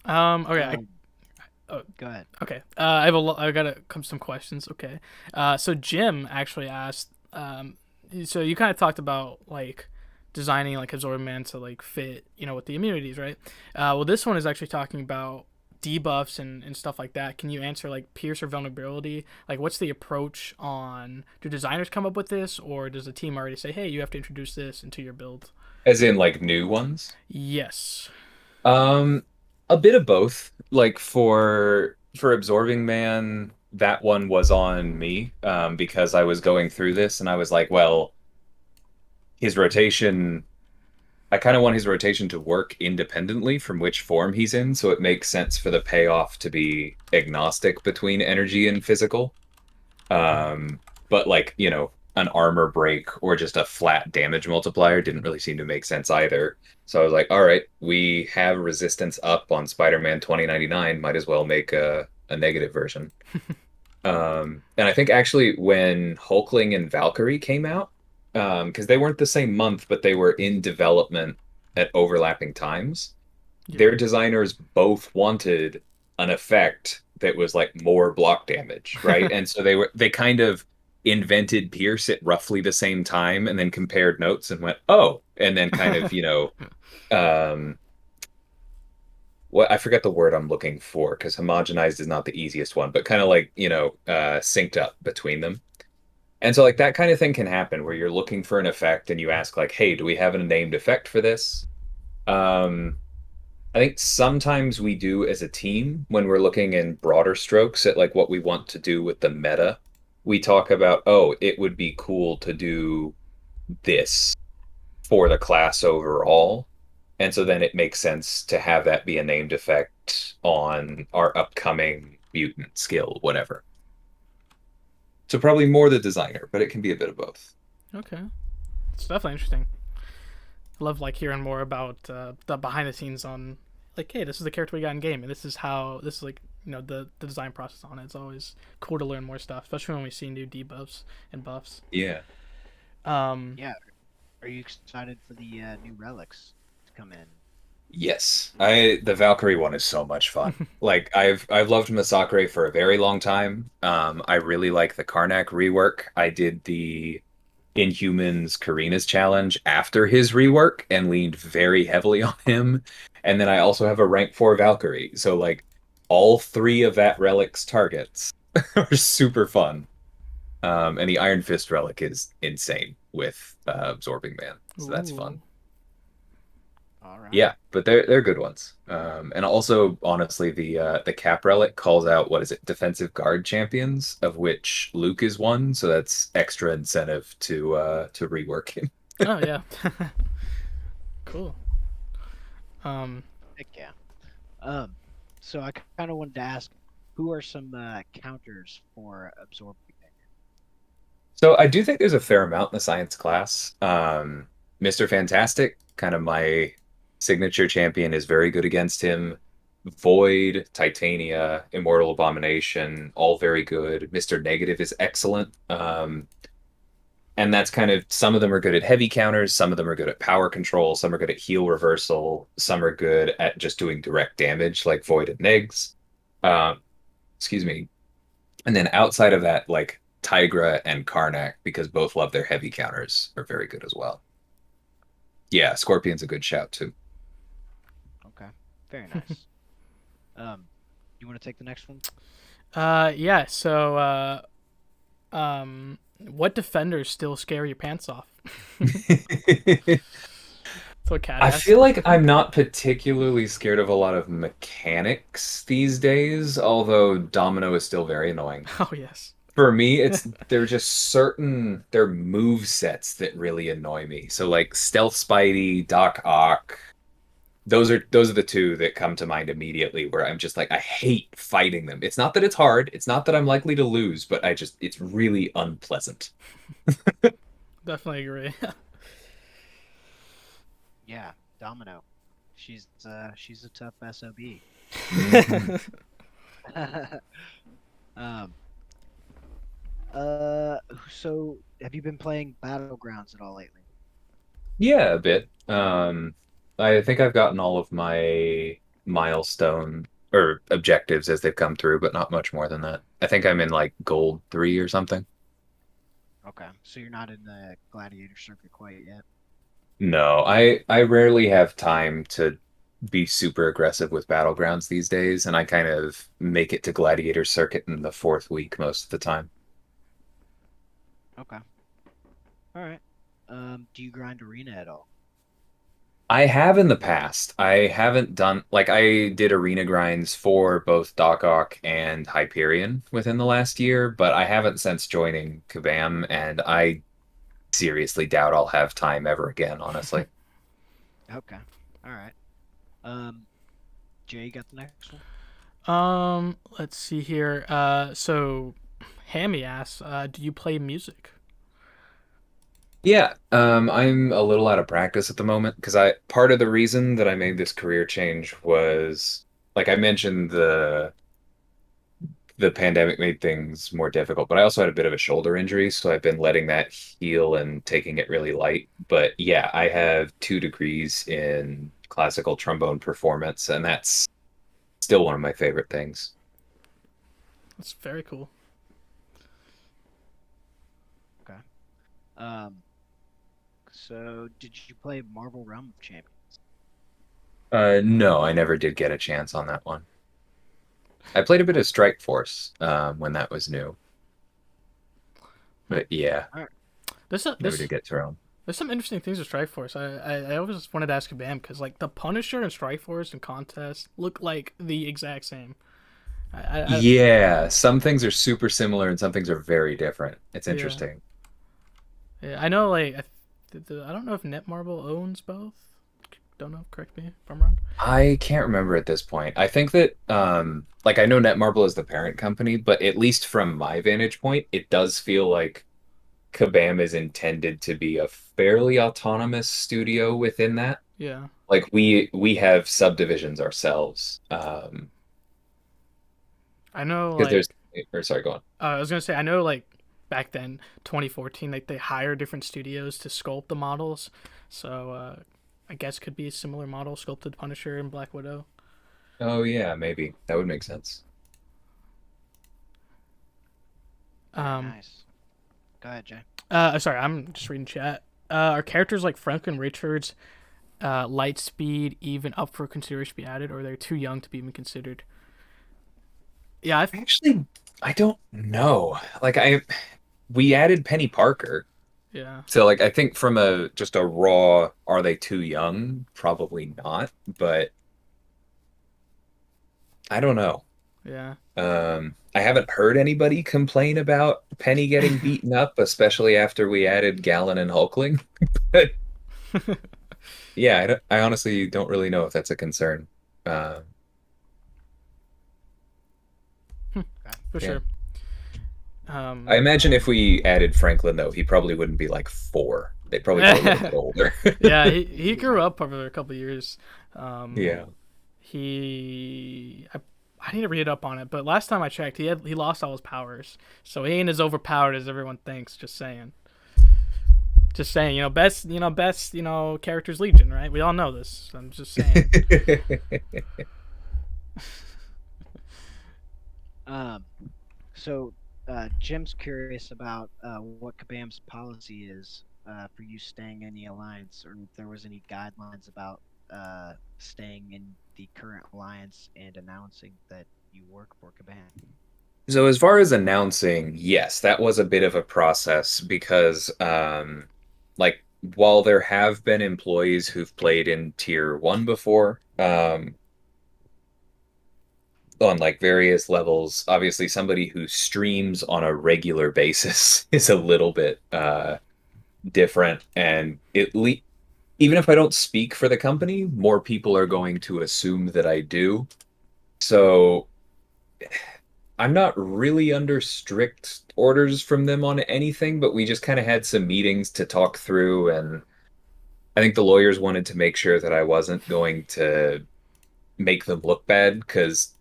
Okay. Go ahead. Okay. I got some questions. Okay. So Jim actually asked. So you kind of talked about like designing like Absorb Man to like fit, with the immunities, right? Well, this one is actually talking about debuffs and stuff like that, can you answer like pierce or vulnerability? Like, what's the approach on? Do designers come up with this, or does the team already say, "Hey, you have to introduce this into your build"? As in like new ones? Yes. Um, a bit of both. Like for Absorbing Man, that one was on me because I was going through this and I was like, well, his rotation. I kind of want his rotation to work independently from which form he's in, so it makes sense for the payoff to be agnostic between energy and physical. But like, an armor break or just a flat damage multiplier didn't really seem to make sense either. So I was like, all right, we have resistance up on Spider-Man 2099, might as well make a negative version. And I think actually when Hulkling and Valkyrie came out, because they weren't the same month, but they were in development at overlapping times, Yeah. their designers both wanted an effect that was like more block damage, right? And so they kind of invented Pierce at roughly the same time and then compared notes and went, oh, and then kind of, um what I forget the word I'm looking for because homogenized is not the easiest one, but kind of like, synced up between them. And so like that kind of thing can happen where you're looking for an effect and you ask like, hey, do we have a named effect for this? Um, I think sometimes we do as a team when we're looking in broader strokes at like what we want to do with the meta. We talk about, oh, it would be cool to do this for the class overall. And so then it makes sense to have that be a named effect on our upcoming mutant skill, whatever. So probably more the designer, but it can be a bit of both. Okay. It's definitely interesting. I love like hearing more about the behind the scenes on like, hey, this is the character we got in game, and this is how this is like the design process on it. It's always cool to learn more stuff, especially when we see new debuffs and buffs. Yeah. Yeah. Are you excited for the new relics to come in? Yes. The Valkyrie one is so much fun. Like I've loved Masacre for a very long time. I really like the Karnak rework. I did the Inhumans Karina's challenge after his rework and leaned very heavily on him. And then I also have a rank 4 Valkyrie. So like all three of that relic's targets are super fun. And the Iron Fist relic is insane with Absorbing Man. So that's fun. All right. Yeah, but they're good ones. And also, honestly, the Cap relic calls out what is it, defensive guard champions, of which Luke is one. So that's extra incentive to rework him. Oh yeah. Cool. Heck yeah. So I kind of wanted to ask, who are some counters for absorbing? So I do think there's a fair amount in the science class. Mr. Fantastic, kind of my signature champion, is very good against him. Void, Titania, Immortal Abomination, all very good. Mr. Negative is excellent. And that's kind of, some of them are good at heavy counters, some of them are good at power control, some are good at heal reversal, some are good at just doing direct damage, like Void and Negs. Um, excuse me. And then outside of that, like Tigra and Karnak, because both love their heavy counters, are very good as well. Yeah, Scorpion's a good shout too. Okay, very nice. You want to take the next one? Yeah. So, what defenders still scare your pants off? That's what Cat I asked. feel like I'm not particularly scared of a lot of mechanics these days, although Domino is still very annoying. Oh yes. For me, they're just they're move sets that really annoy me. So like Stealth Spidey, Doc Ock, those are the two that come to mind immediately where I'm just like I hate fighting them. It's not that it's hard, it's not that I'm likely to lose, but it's really unpleasant. Definitely agree. Yeah, Domino. She's a tough SOB. Mhm. Um, so have you been playing Battlegrounds at all lately? Yeah, a bit. I think I've gotten all of my milestone or objectives as they've come through, but not much more than that. I think I'm in like gold 3 or something. Okay, so you're not in the Gladiator circuit quite yet. No, I rarely have time to be super aggressive with battlegrounds these days, and I kind of make it to Gladiator Circuit in the fourth week most of the time. Okay. All right. Do you grind arena at all? I have in the past. I haven't done like I did arena grinds for both Doc Ock and Hyperion within the last year, but I haven't since joining Kabam, and I seriously doubt I'll have time ever again, honestly. Okay. All right. Um, Jay, you got the next one? Let's see here. So Hammy asks, do you play music? Yeah, I'm a little out of practice at the moment because I part of the reason that I made this career change was like I mentioned the pandemic made things more difficult, but I also had a bit of a shoulder injury, so I've been letting that heal and taking it really light. But yeah, I have 2 degrees in classical trombone performance, and that's still one of my favorite things. That's very cool. Okay. Um, so did you play Marvel Realm of Champions? No, I never did get a chance on that one. I played a bit of Strike Force when that was new, Hmm. but yeah, All right. This never this did get thrown. There's some interesting things with Strikeforce. I always wanted to ask a Bam because like the Punisher and Strikeforce and Contest look like the exact same. I Yeah, some things are super similar and some things are very different. It's yeah, interesting. yeah. I know like I don't know if Netmarble owns both. Don't know. Correct me if I'm wrong. I can't remember at this point. I think that like I know Netmarble is the parent company, but at least from my vantage point, it does feel like Kabam is intended to be a fairly autonomous studio within that. Yeah, Like we have subdivisions ourselves. I know Because there's like or sorry, go on. I was gonna say I know like back then 2014 like they hire different studios to sculpt the models. So I guess could be a similar model sculpted Punisher and Black Widow. Oh yeah, maybe. That would make sense. Very Um, nice. Go ahead, Jay. sorry, I'm just reading chat. Are characters like Frank and Richards, light speed, even up for consideration to be added, or they're too young to be even considered? Yeah, Actually, I don't know. Like I we added Penny Parker. yeah, So like I think from a just a raw are they too young? Probably not, but I don't know. yeah. I haven't heard anybody complain about Penny getting beaten up, especially after we added Gallon and Hulkling. But yeah, I honestly don't really know if that's a concern. Um, Okay. For yeah. sure. I Um, imagine if we added Franklin though, he probably wouldn't be like 4. They'd probably go a little bit older. yeah, he grew up over a couple of years. Um, Yeah. he I need to read up on it, but last time I checked, he lost all his powers, so he ain't as overpowered as everyone thinks. Just saying. Just saying, best, characters Legion, right? We all know this. I'm just saying. Um, so Jim's curious about what Kabam's policy is for you staying in the alliance, or if there was any guidelines about staying in the current alliance and announcing that you work for Kabam. So as far as announcing, yes, that was a bit of a process because like while there have been employees who've played in tier 1 before, on like various levels, obviously somebody who streams on a regular basis is a little bit different and even if I don't speak for the company, more people are going to assume that I do. So I'm not really under strict orders from them on anything, but we just kind of had some meetings to talk through, and I think the lawyers wanted to make sure that I wasn't going to make them look bad because,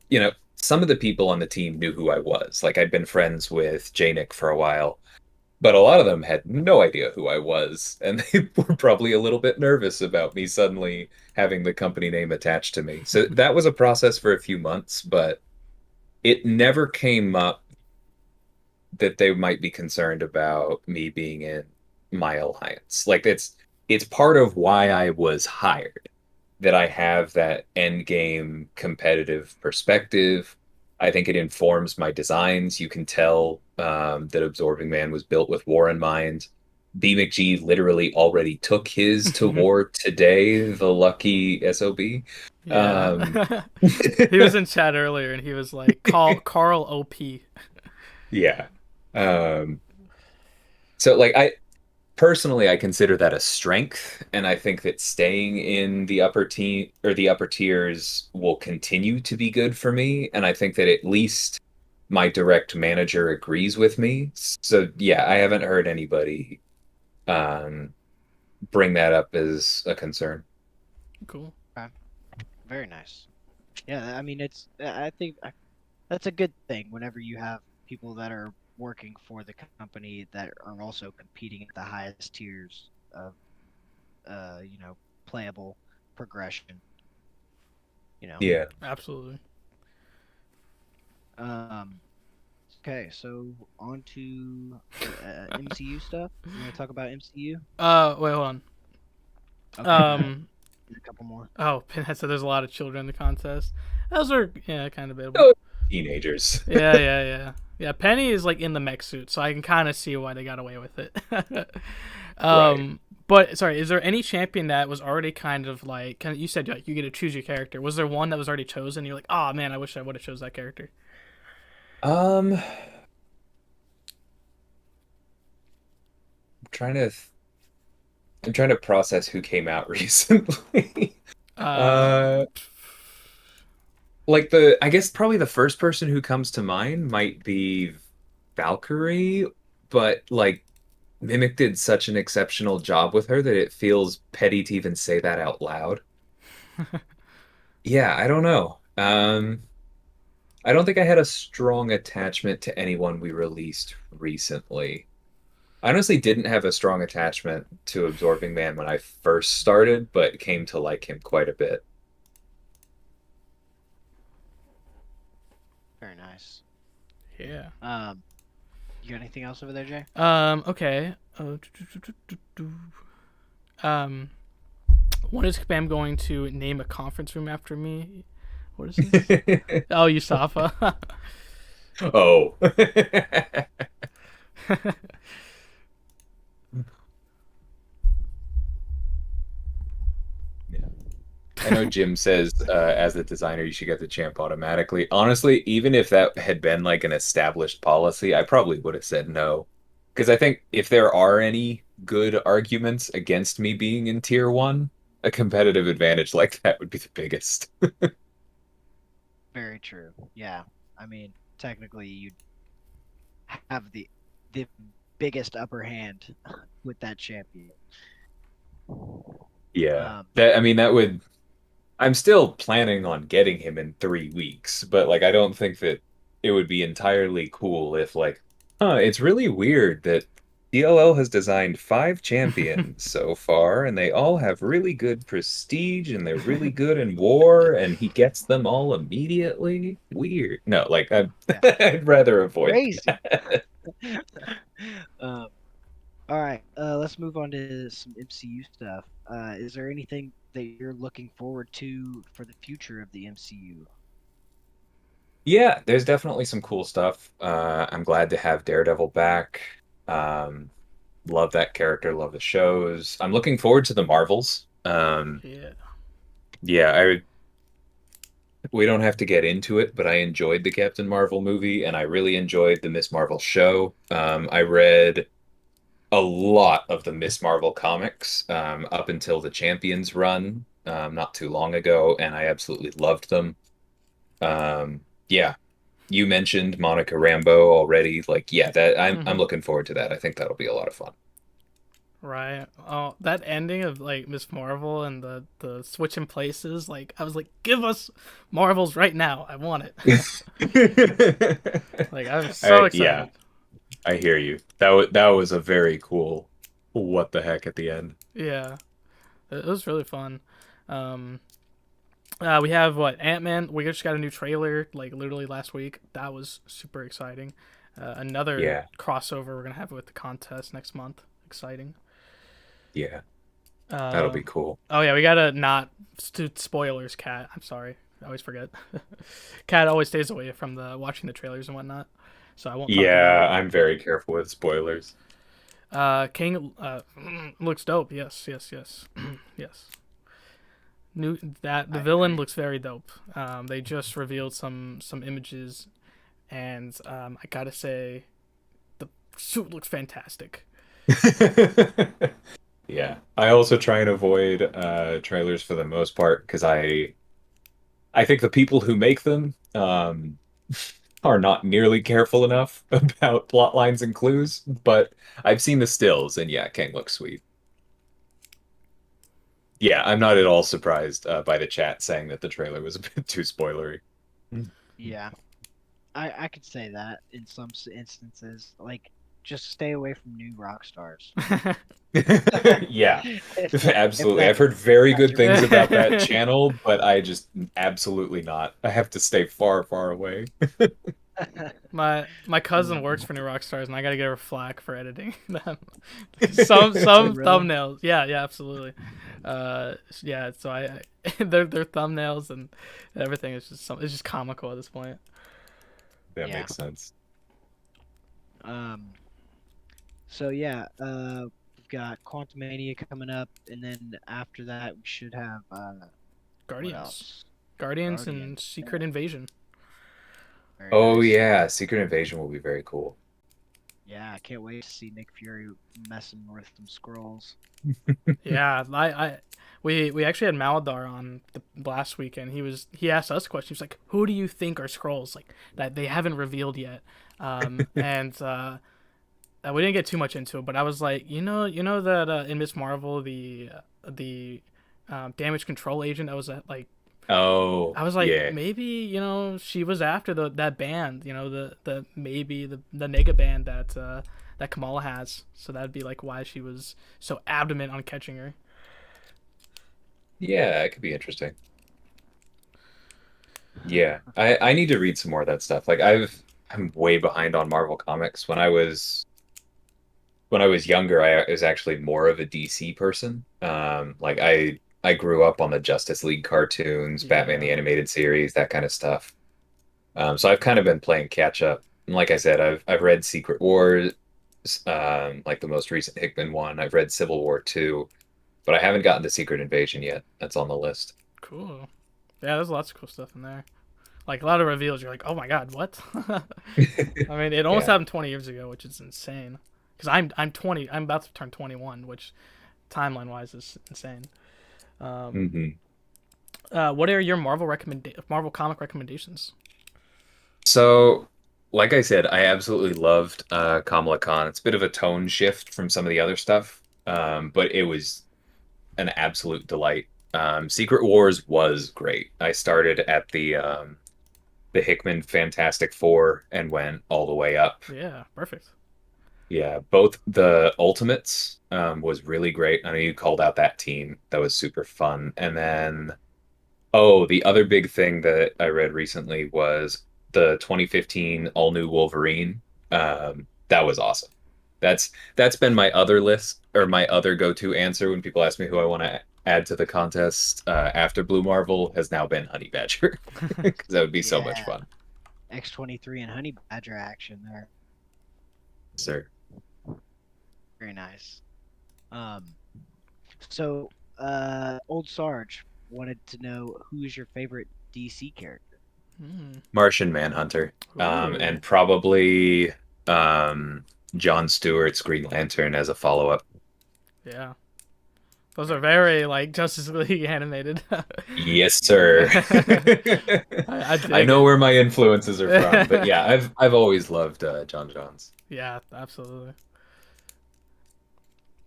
some of the people on the team knew who I was. Like I'd been friends with Janik for a while, but a lot of them had no idea who I was, and they were probably a little bit nervous about me suddenly having the company name attached to me. So that was a process for a few months, but it never came up that they might be concerned about me being in my alliance. Like it's part of why I was hired. that I have that end game competitive perspective. I think it informs my designs. You can tell that Absorbing Man was built with war in mind. B McG literally already took his to war today, the lucky SOB. Yeah. Um, He was in chat earlier and he was like, "Call Carl OP." yeah. Um, so like I personally I consider that a strength, and I think that staying in the upper team or the upper tiers will continue to be good for me, and I think that at least my direct manager agrees with me. So yeah, I haven't heard anybody um bring that up as a concern. Cool. Very nice. Yeah, I mean, I think that's a good thing whenever you have people that are working for the company that are also competing at the highest tiers of, playable progression. You know. Yeah. Absolutely. Um. Okay, so on to MCU stuff. You want to talk about MCU? Wait, hold on. Okay. A couple more. Oh, Pinhead said there's a lot of children in the contest. Those are, yeah, kind of debatable. Oh, teenagers. Yeah. Penny is like in the mech suit, so I can kind of see why they got away with it. Right. But sorry, is there any champion that was already kind of like, you said like you get to choose your character? Was there one that was already chosen? You're like, oh man, I wish I would have chose that character. Um, trying to I'm trying to process who came out recently. Um, Uh, I guess probably the first person who comes to mind might be Valkyrie, but like Mimic did such an exceptional job with her that it feels petty to even say that out loud. Yeah, I don't know. I don't think I had a strong attachment to anyone we released recently. I honestly didn't have a strong attachment to Absorbing Man when I first started, but came to like him quite a bit. Very nice. yeah. You got anything else over there, Jay? Okay. Um, when is Kabam going to name a conference room after me? What is this? Oh, Yusafa. Oh. Yeah. I know Jim says, as the designer, you should get the champ automatically. Honestly, even if that had been like an established policy, I probably would have said no. Because I think if there are any good arguments against me being in tier one, a competitive advantage like that would be the biggest. Very true. Yeah. I mean, technically, you'd have the biggest upper hand with that champion. Yeah. Um, That I mean that would I'm still planning on getting him in 3 weeks, but like I don't think that it would be entirely cool if like, it's really weird that DLL has designed 5 champions so far, and they all have really good prestige and they're really good in war, and he gets them all immediately. Weird. No, like yeah. I'd rather avoid Crazy. that. Um, all right. Let's move on to some MCU stuff. Is there anything that you're looking forward to for the future of the MCU? Yeah, there's definitely some cool stuff. I'm glad to have Daredevil back. Um, Love that character, love the shows. I'm looking forward to the Marvels. Yeah. Yeah, we don't have to get into it, but I enjoyed the Captain Marvel movie and I really enjoyed the Miss Marvel show. I read a lot of the Miss Marvel comics up until the Champions run not too long ago, and I absolutely loved them. Yeah, you mentioned Monica Rambeau already. Like, yeah, that I'm Hmm. looking forward to that. I think that'll be a lot of fun. Right. Oh, that ending of like Miss Marvel and the switching places, like I was like, give us Marvels right now. I want it. Like I'm so Yeah, excited. I hear you. That was a very cool what the heck at the end. Yeah. It was really fun. Um we have what, Ant-Man. We just got a new trailer like literally last week. That was super exciting. Another Yeah, crossover we're gonna have with the contest next month. Exciting. yeah. That'll be cool. Oh yeah, we gotta not spoilers. Cat, I'm sorry, I always forget. Cat always stays away from the watching the trailers and whatnot, so I won't talk about Yeah, it. I'm very careful with spoilers. King looks dope. Yes, yes, yes, yes. New that the I villain agree. looks very dope. They just revealed some images, and I gotta say, the suit looks fantastic. Yeah, I also try and avoid trailers for the most part because I think the people who make them are not nearly careful enough about plot lines and clues. But I've seen the stills, and yeah, Kang looks sweet. Yeah, I'm not at all surprised by the chat saying that the trailer was a bit too spoilery. Yeah, I could say that in some instances. Like, just stay away from new rock stars. Yeah, If absolutely. that I've heard very that's good your things preference. about that channel, but I just absolutely not. I have to stay far, far away. My cousin Um, works for New Rockstars, and I gotta give her flack for editing them. Some really? thumbnails. Yeah, yeah, absolutely. Yeah. So their thumbnails and everything is just it's just comical at this point. That Yeah. makes sense. Um. So yeah. We've got Quantumania coming up, and then after that we should have what Guardians, else? Guardians, Guardians. and Yeah. Secret Invasion. Very Oh nice. yeah, Secret Invasion will be very cool. Yeah, I can't wait to see Nick Fury messing with some scrolls. Yeah, we actually had Maladar on the last weekend. He asked us questions like, "Who do you think are scrolls like that they haven't revealed yet?" And we didn't get too much into it, but I was like, you know that in Miss Marvel the damage control agent that was like Oh, I was like yeah. maybe she was after that band, the maybe the nega band that Kamala has, so that'd be like why she was so adamant on catching her. Yeah, it could be interesting. Yeah. I need to read some more of that stuff. Like I'm way behind on Marvel comics. When I was younger, I was actually more of a DC person. Like I grew up on the Justice League cartoons, Batman the Yeah, animated series, that kind of stuff. So I've kind of been playing catch up. And like I said, I've read Secret Wars, like the most recent Hickman one. I've read Civil War 2, but I haven't gotten to Secret Invasion yet. That's on the list. cool. Yeah, there's lots of cool stuff in there. Like a lot of reveals, you're like, oh my god, what? I mean, it almost Yeah. happened 20 years ago, which is insane. Because I'm 20, I'm about to turn 21, which timeline wise is insane. Um, hmm what are your Marvel comic recommendations? So, like I said, I absolutely loved Kamala Khan. It's a bit of a tone shift from some of the other stuff, but it was an absolute delight. Secret Wars was great. I started at the Hickman Fantastic Four and went all the way up. Yeah, perfect. Yeah, both the Ultimates was really great. I know you called out that team. That was super fun. And then, oh, the other big thing that I read recently was the 2015 All New Wolverine. That was awesome. That's been my other list or my other go-to answer when people ask me who I want to add to the contest after Blue Marvel has now been Honey Badger because that would be so much Yeah, fun, X-23 and Honey Badger action there. sir. Very nice. Um, so Old Sarge wanted to know who is your favorite DC character? Mm. Martian Manhunter, Ooh, and probably um, John Stewart's Green Lantern as a follow-up. yeah. Those are Very nice. very like Justice League animated. Yes, sir. I I dig know it. where my influences are from, but yeah, I've always loved John Johns. Yeah, absolutely.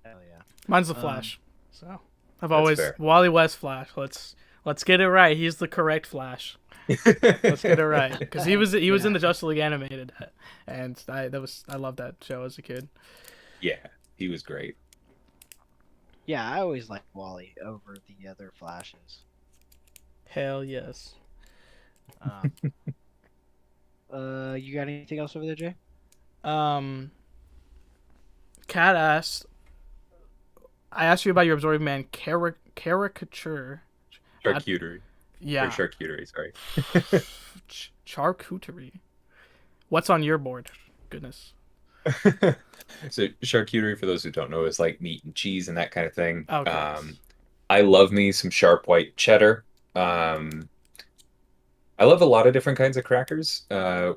Hell yeah. Mine's the Um, Flash. So I've That's always fair. Wally West Flash. Let's get it right. He's the correct Flash. Let's get it right because he was in yeah, the Justice League animated, and I loved that show as a kid. Yeah, he was great. yeah. I always liked Wally over the other Flashes. Hell yes. Um, you got anything else over there, Jay? Um, Cat asked, I asked you about your absorbing man caricature. Charcuterie. Or Yeah. charcuterie, sorry. Charcuterie. What's on your board? Goodness. So charcuterie, for those who don't know, is like meat and cheese and that kind of thing. Okay. I love me some sharp white cheddar. Um, I love a lot of different kinds of crackers.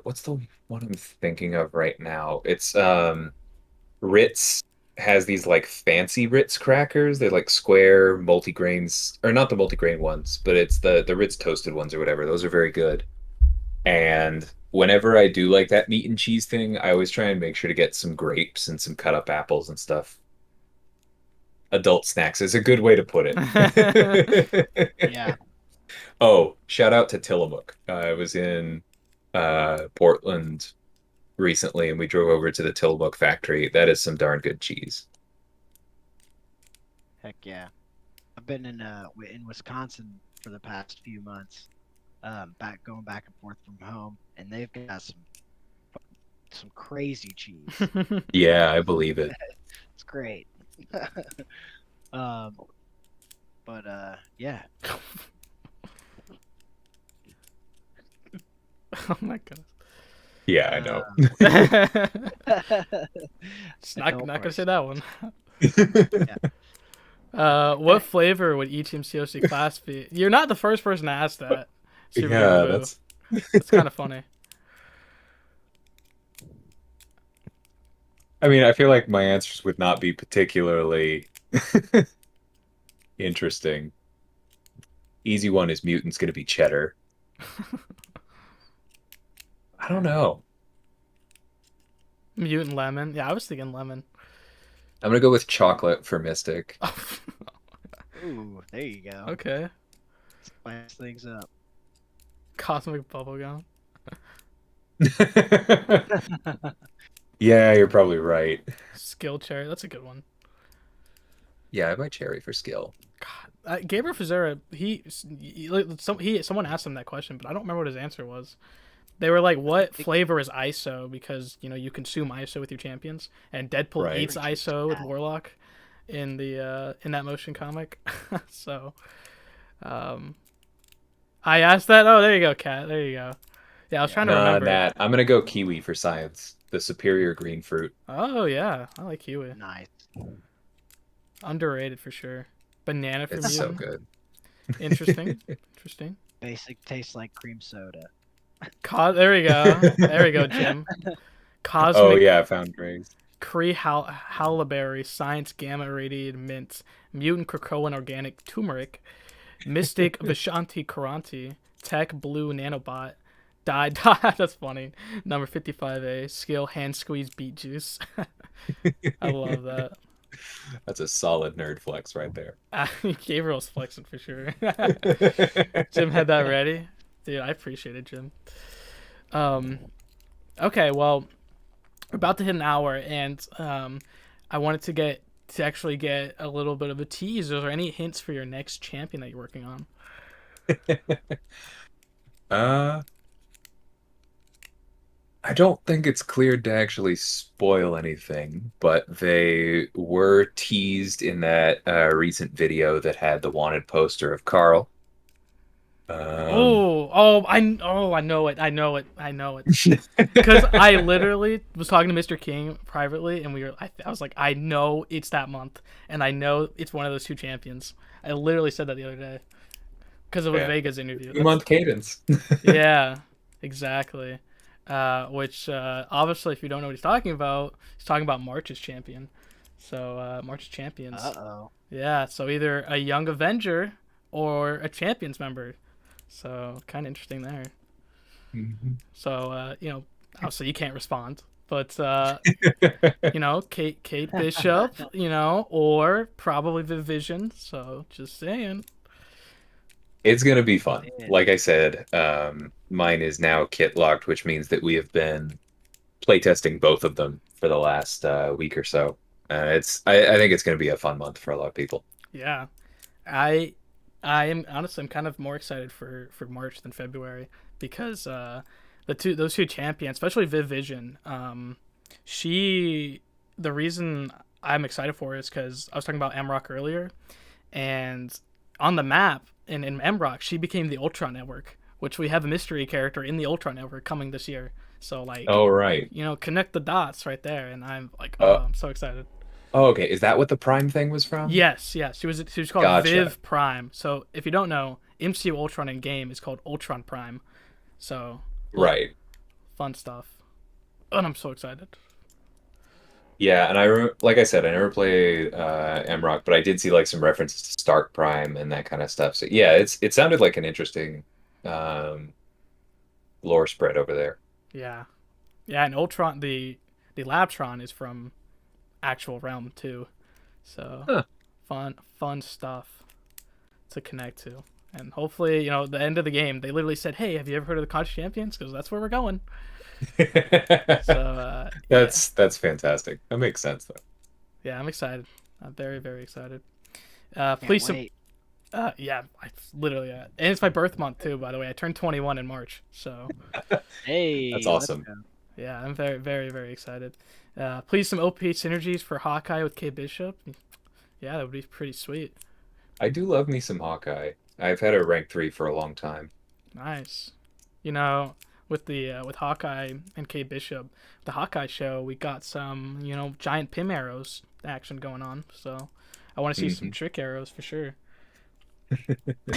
What's the one I'm thinking of right now? It's Ritz has these like fancy Ritz crackers. They're like square multigrains, or not the multigrain ones, but it's the Ritz toasted ones or whatever. Those are very good. And whenever I do like that meat and cheese thing, I always try and make sure to get some grapes and some cut up apples and stuff. Adult snacks is a good way to put it. Yeah. Oh, shout out to Tillamook. I was in Portland recently and we drove over to the Tillamook factory. That is some darn good cheese. Heck yeah. I've been in Wisconsin for the past few months, going back and forth from home, and they've got some crazy cheese. Yeah, I believe it. It's great. um, but yeah. Oh my god. Yeah, I know. Just not gonna say that one. Yeah. What flavor would each MCOC class be? You're not the first person to ask that. Super Yeah, Boo. That's kind of funny. I mean, I feel like my answers would not be particularly interesting. Easy one is mutant's gonna be cheddar. I don't know. Mutant lemon. Yeah, I was thinking lemon. I'm gonna go with chocolate for Mystic. Ooh, there you go. Okay. Spice things up. Cosmic bubblegum. Yeah, you're probably right. Skill cherry. That's a good one. Yeah, I buy cherry for skill. God, Gabriel Fazera, someone asked him that question, but I don't remember what his answer was. They were like, "What flavor is ISO?" Because you consume ISO with your champions, and Deadpool eats ISO with Warlock in that motion comic. So, I asked that. Oh, there you go, Kat. There you go. Yeah, I was trying to remember. That I'm gonna go kiwi for science, the superior green fruit. Oh yeah, I like kiwi. Nice. Underrated for sure. Banana for It's so mutant. good. Interesting. Interesting. Basic tastes like cream soda. There we go. There we go, Jim. Cosmic. Oh yeah, I found Grace. Cree Howleberry, Science Gamma Irradiated Mint, Mutant Krakoan Organic Turmeric, Mystic Vishanti Karanti, Tech Blue Nanobot, Die. That's funny. Number 55A, Skill Hand Squeeze Beet Juice. I love that. That's a solid nerd flex right there. Gabriel's flexing for sure. Jim had that ready. Dude, I appreciate it, Jim. Okay, well, we're about to hit an hour, and I wanted to actually get a little bit of a tease. Is there any hints for your next champion that you're working on? I don't think it's cleared to actually spoil anything, but they were teased in that recent video that had the wanted poster of Carl. I know it. Because I literally was talking to Mr. King privately, and I was like, I know it's that month, and I know it's one of those two champions. I literally said that the other day because of a Vegas interview. 2-month cadence. Yeah, exactly. Which obviously, if you don't know what he's talking about March's champion. So March's champions. Yeah, so either a young Avenger or a champions member. So kind of interesting there. Mm-hmm. So obviously you can't respond, but Kate Bishop, or probably the Vision. So just saying. It's gonna be fun. Like I said, mine is now kit locked, which means that we have been playtesting both of them for the last week or so. I think it's gonna be a fun month for a lot of people. Yeah, I am honestly, I'm kind of more excited for March than February because those two champions, especially Viv Vision, the reason I'm excited for is because I was talking about MRock earlier, and on the map in MRock, she became the Ultron Network, which we have a mystery character in the Ultron Network coming this year. So like, Oh, right. connect the dots right there, and I'm like, oh, Uh, I'm so excited. oh, okay. Is that what the Prime thing was from? Yes, yes, she was called Gotcha. Viv Prime. So if you don't know, MCU Ultron in game is called Ultron Prime. So Right. fun stuff, and I'm so excited. Yeah, and like I said, I never played MRock, but I did see like some references to Stark Prime and that kind of stuff. So yeah, it sounded like an interesting um, lore spread over there. Yeah, yeah, and Ultron the Labtron is from actual realm too. So Huh. fun stuff to connect to. And hopefully, the end of the game, they literally said, "Hey, have you ever heard of the Contest Champions? Because that's where we're going." So yeah, That's fantastic. That makes sense though. yeah, I'm excited. I'm very very excited. Can't Please some. wait. Yeah, I literally, and it's my birth month too. By the way, I turned 21 in March, so That's Hey, let's awesome. go. yeah, I'm very very very excited. Please some OP synergies for Hawkeye with K Bishop. Yeah, that would be pretty sweet. I do love me some Hawkeye. I've had a rank 3 for a long time. Nice. With the with Hawkeye and K Bishop, the Hawkeye show, we got some giant Pym arrows action going on. So I want to see some Mhm. trick arrows for sure.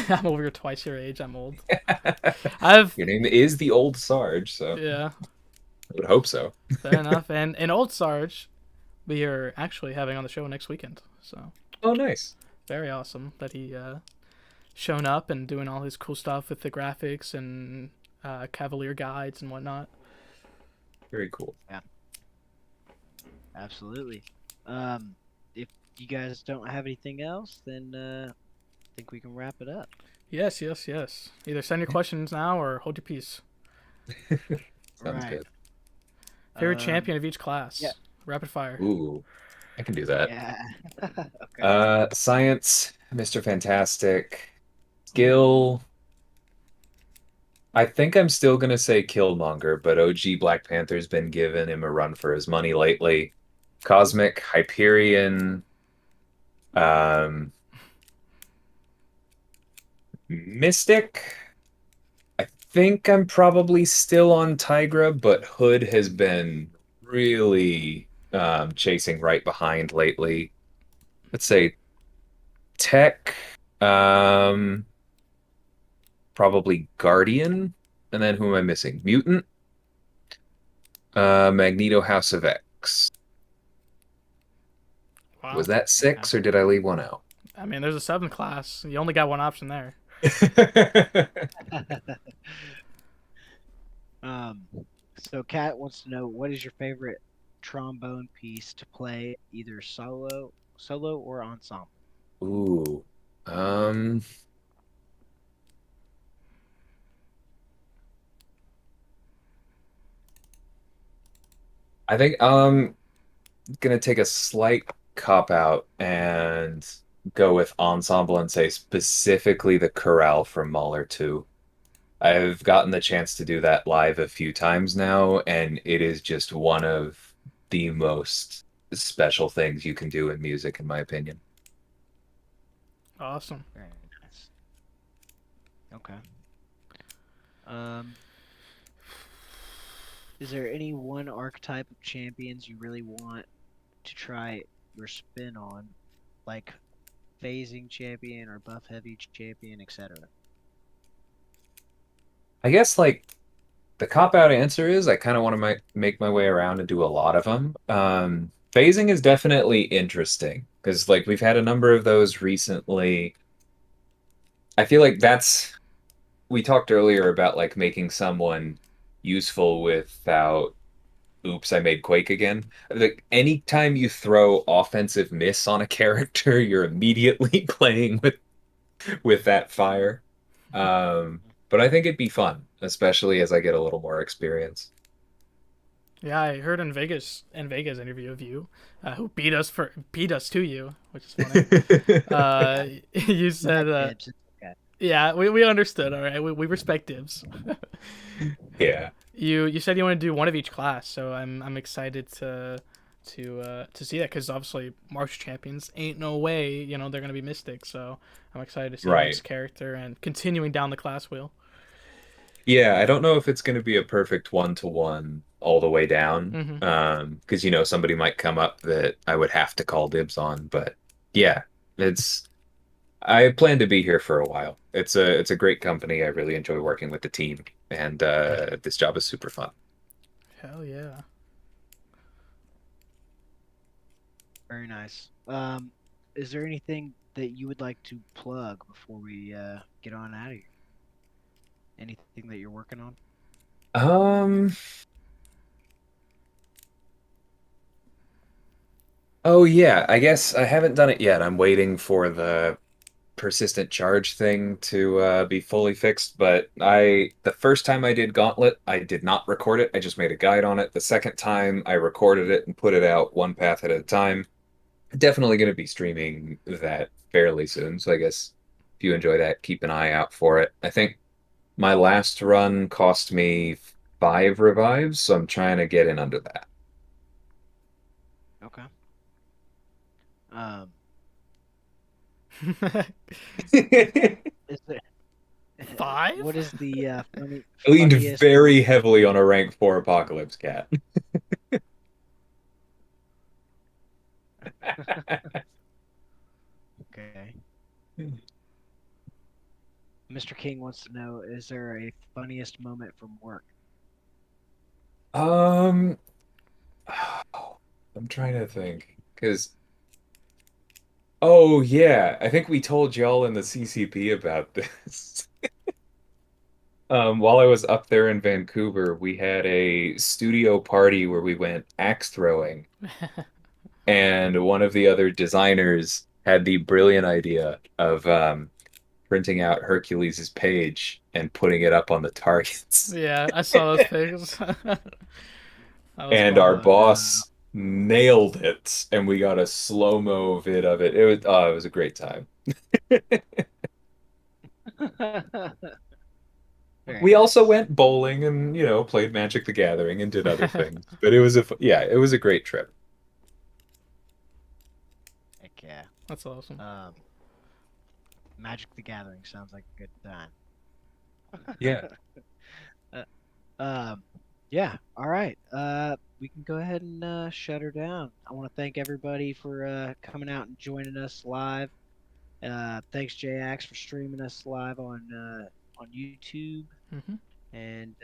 I'm over twice your age. I'm old. I've Your name is the Old Sarge, so Yeah, I would hope so. fair enough. And old Sarge, we are actually having on the show next weekend. So Oh, nice. very awesome that he shown up and doing all his cool stuff with the graphics and Cavalier guides and whatnot. Very cool. Absolutely. If you guys don't have anything else, then I think we can wrap it up. Yes, yes, yes. Either send your questions now or hold your peace. Sounds Right. good. Favorite Um, champion of each class. yeah. Rapid fire. Ooh, I can do that. Yeah. Okay. Science, Mr. Fantastic, skill. I think I'm still gonna say Killmonger, but OG Black Panther's been giving him a run for his money lately. Cosmic, Hyperion, um, Mystic. I think I'm probably still on Tigra, but Hood has been really chasing right behind lately. Let's say Tech, um, probably Guardian, and then who am I missing? Mutant, Magneto, House of X. Wow. Was that Okay. 6 or did I leave one out? I mean, there's a 7 class. You only got one option there. Um, so Kat wants to know what is your favorite trombone piece to play, either solo or ensemble. Ooh. Um, I think gonna take a slight cop out and go with ensemble and say specifically the chorale from Mahler 2. I've gotten the chance to do that live a few times now, and it is just one of the most special things you can do in music, in my opinion. Awesome. Very nice. Okay. Um, is there any one archetype of champions you really want to try your spin on, like phasing champion or buff heavy champion, etc.? I guess like the cop out answer is I kind of want to make my way around and do a lot of them. Phasing is definitely interesting because like we've had a number of those recently. I feel like we talked earlier about like making someone useful without oops, I made Quake again. Like anytime you throw offensive miss on a character, you're immediately playing with that fire. But I think it'd be fun, especially as I get a little more experience. Yeah, I heard in Vegas interview of you, who beat us to you, which is funny. You said, Dibs, it's okay. yeah, we understood. All right, we respect dibs. Yeah. You said you want to do one of each class, so I'm excited to to see that, because obviously March Champions ain't no way they're gonna be Mystic. So I'm excited to see the next Right. character and continuing down the class wheel. Yeah, I don't know if it's going to be a perfect one-to-one all the way down. Hmm. Because somebody might come up that I would have to call dibs on, but yeah, it's I plan to be here for a while. It's a great company. I really enjoy working with the team, and this job is super fun. Hell yeah. Very nice. Is there anything that you would like to plug before we get on out of here? Anything that you're working on? Um, oh yeah, I guess I haven't done it yet. I'm waiting for the persistent charge thing to be fully fixed, but the first time I did Gauntlet, I did not record it. I just made a guide on it. The second time I recorded it and put it out one path at a time. Definitely going to be streaming that fairly soon. So I guess if you enjoy that, keep an eye out for it. I think my last run cost me 5 revives, so I'm trying to get in under that. Okay. Um, is there, Five? what is the I leaned funniest? very heavily on a rank 4 Apocalypse Cat. Okay. Mr. King wants to know, is there a funniest moment from work? Um, I'm trying to think. Because, oh yeah, I think we told y'all in the CCP about this. While I was up there in Vancouver, we had a studio party where we went axe throwing, and one of the other designers had the brilliant idea of printing out Hercules's page and putting it up on the targets. Yeah, I saw those pics. That was And our fun. No. boss nailed it, and we got a slow-mo vid of it. It was a great time. Very We also nice. went bowling and, played Magic the Gathering and did other things. But it was a great trip. Heck yeah. That's awesome. Magic the Gathering sounds like a good time. Yeah. Uh, um, yeah. All right. We can go ahead and shut her down. I want to thank everybody for coming out and joining us live. Thanks, JAX, for streaming us live on YouTube. Hmm. And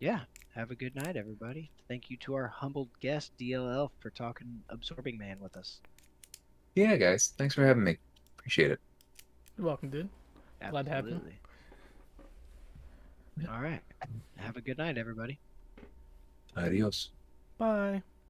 yeah, have a good night, everybody. Thank you to our humbled guest, DLL, for talking Absorbing Man with us. Yeah, guys. Thanks for having me. Appreciate it. You're welcome, dude. Glad to have you. Absolutely. All right. Have a good night, everybody. Adios. Bye.